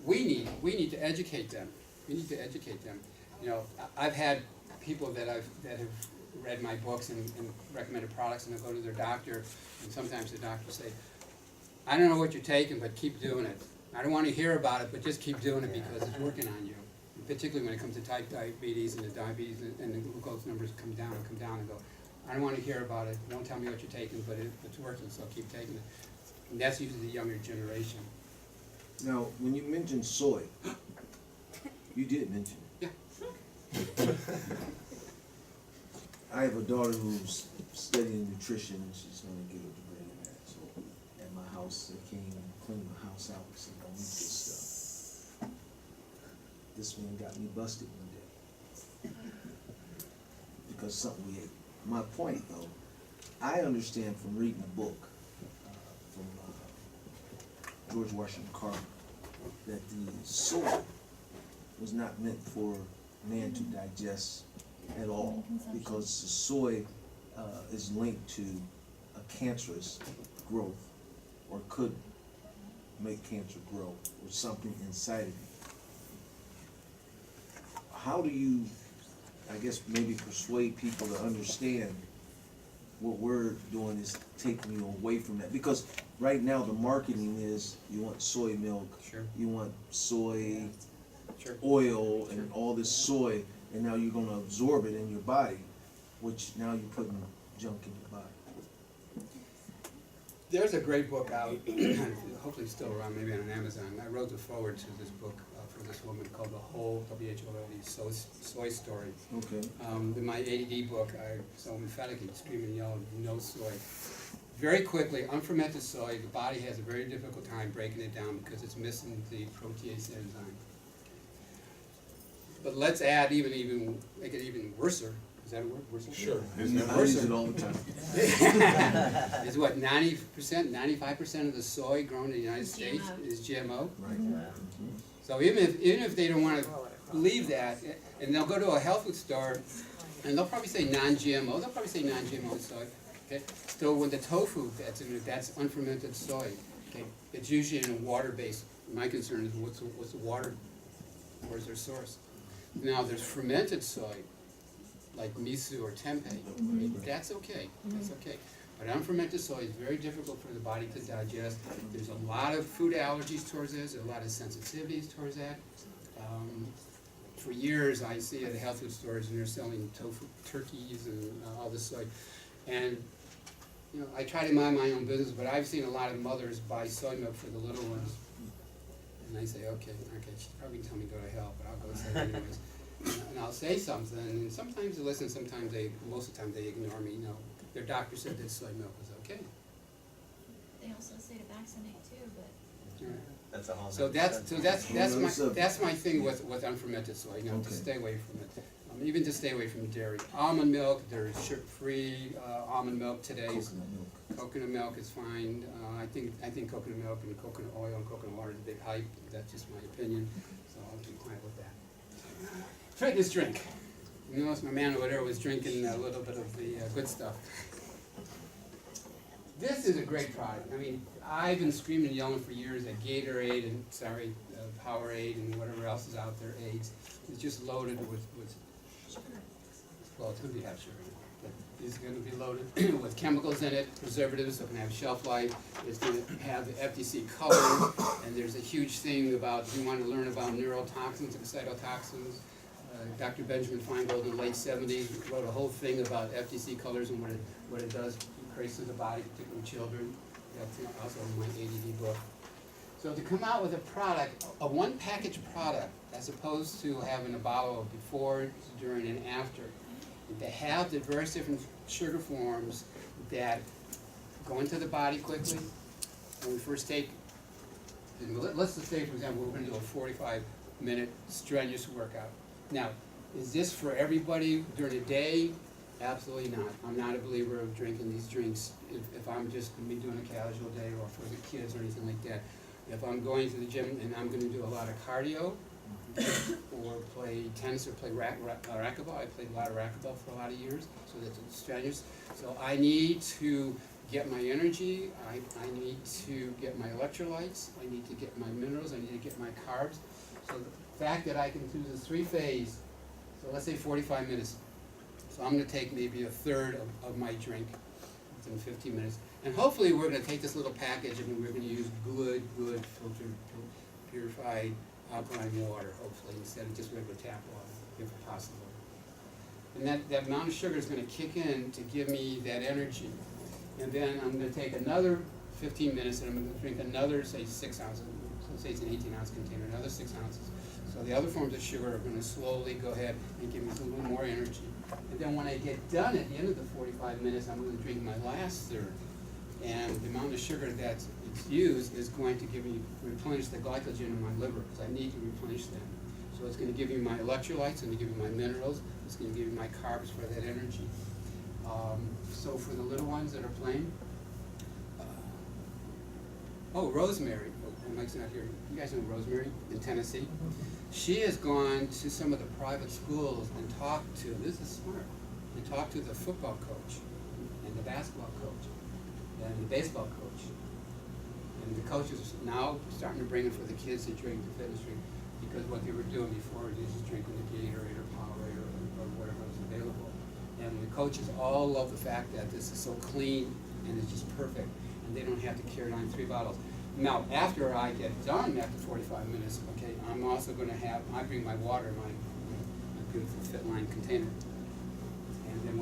we need to educate them. We need to educate them. You know, I've had people that have read my books and recommended products, and they'll go to their doctor, and sometimes the doctor say, I don't know what you're taking, but keep doing it. I don't want to hear about it, but just keep doing it because it's working on you. And particularly when it comes to type diabetes and the diabetes and the glucose numbers come down and go, I don't want to hear about it. Don't tell me what you're taking, but it's working, so keep taking it. And that's usually the younger generation. Now, when you mentioned soy, you did mention it. Yeah. I have a daughter who's studying nutrition, and she's going to get a degree in that. So at my house, they came and cleaned my house out and said, don't eat this stuff. This one got me busted one day because something we ate. My point, though, I understand from reading a book from George Washington Carver that the soy was not meant for man to digest at all, because the soy is linked to a cancerous growth, or could make cancer grow, or something inside of you. How do you, I guess, maybe persuade people to understand what we're doing is taking you away from that? Because right now the marketing is, you want soy milk, Sure. you want soy Sure. oil and all this soy, and now you're gonna absorb it in your body, which now you're putting junk in your body. There's a great book out, hopefully still around, maybe on Amazon. I wrote the foreword to this book for this woman called The Whole, WHOLE, Soy Story. Okay. In my ADD book, I so emphatically screaming, yelling, no soy. Very quickly, unfermented soy, the body has a very difficult time breaking it down because it's missing the protease enzyme. But let's add even make it even worser. Is that a word? Worser? Sure. I use it all the time. Is what, 90%, 95% of the soy grown in the United States is GMO? Right. So even if they don't want to believe that, and they'll go to a health food store, and they'll probably say non-GMO, they'll probably say non-GMO soy, okay? So when the tofu that's in it, that's unfermented soy, okay? It's usually in a water-based. My concern is what's the water, where's their source? Now there's fermented soy, like miso or tempeh, that's okay, that's okay. But unfermented soy is very difficult for the body to digest. There's a lot of food allergies towards this, a lot of sensitivities towards that. For years, I see at the health food stores, and they're selling tofu, turkeys, and all this soy. And you know, I try to mind my own business, but I've seen a lot of mothers buy soy milk for the little ones. And I say, okay, she's probably gonna tell me to go to hell, but I'll go say it anyways. And I'll say something, and sometimes they listen, sometimes most of the time they ignore me. No, their doctor said that soy milk was okay. They also say to vaccinate too, but. Right. That's a whole. So that's my thing with unfermented soy. You know, to stay away from it. Even to stay away from dairy. Almond milk, there's sugar-free almond milk today. Coconut milk is fine. I think coconut milk and coconut oil and coconut water is a big hype. That's just my opinion. So I'll be quiet with that. Fitness drink. You notice my man over there was drinking a little bit of the good stuff. This is a great product. I mean, I've been screaming and yelling for years that Gatorade and, Powerade and whatever else is out there, AIDS, is just loaded with well, it's going to have sugar in it, but it's going to be loaded with chemicals in it, preservatives, so it can have shelf life. It's going to have the FTC colors, and there's a huge thing about, if you want to learn about neurotoxins and cytotoxins, Dr. Benjamin Feingold in the late 70s wrote a whole thing about FTC colors and what it does, increases the body, particularly children. That's also in my ADD book. So to come out with a product, a one package product, as opposed to having a bottle of before, during, and after, and to have the various different sugar forms that go into the body quickly. When we first take, let's just say, for example, we're going to do a 45-minute strenuous workout. Now, is this for everybody during the day? Absolutely not. I'm not a believer of drinking these drinks if I'm just going to be doing a casual day or for the kids or anything like that. If I'm going to the gym and I'm going to do a lot of cardio or play tennis or play racquetball, I played a lot of racquetball for a lot of years, so that's strenuous. So I need to get my energy, I need to get my electrolytes, I need to get my minerals, I need to get my carbs. So the fact that I can do this 3-phase, so let's say 45 minutes, so I'm going to take maybe a third of my drink within 15 minutes. And hopefully we're going to take this little package and we're going to use good filtered, purified alkaline water, hopefully, instead of just regular tap water, if possible. And that amount of sugar is going to kick in to give me that energy. And then I'm going to take another 15 minutes and I'm going to drink another, say, 6 ounces. So say it's an 18-ounce container, another 6 ounces. So the other forms of sugar are going to slowly go ahead and give me a little more energy. And then when I get done at the end of the 45 minutes, I'm going to drink my last third. And the amount of sugar that's used is going to give me, replenish the glycogen in my liver, because I need to replenish them. So it's going to give me my electrolytes, it's going to give me my minerals, it's going to give me my carbs for that energy. So for the little ones that are playing, rosemary. Mike's not here, you guys know Rosemary in Tennessee? She has gone to some of the private schools and talked to, this is smart, and talked to the football coach, and the basketball coach, and the baseball coach. And the coaches are now starting to bring it for the kids to drink the fitness drink, because what they were doing before is just drinking the Gatorade or Powerade or whatever was available. And the coaches all love the fact that this is so clean and it's just perfect, and they don't have to carry on 3 bottles. Now, after I get done, after 45 minutes, okay, I'm also gonna have, I bring my water, my beautiful FitLine container.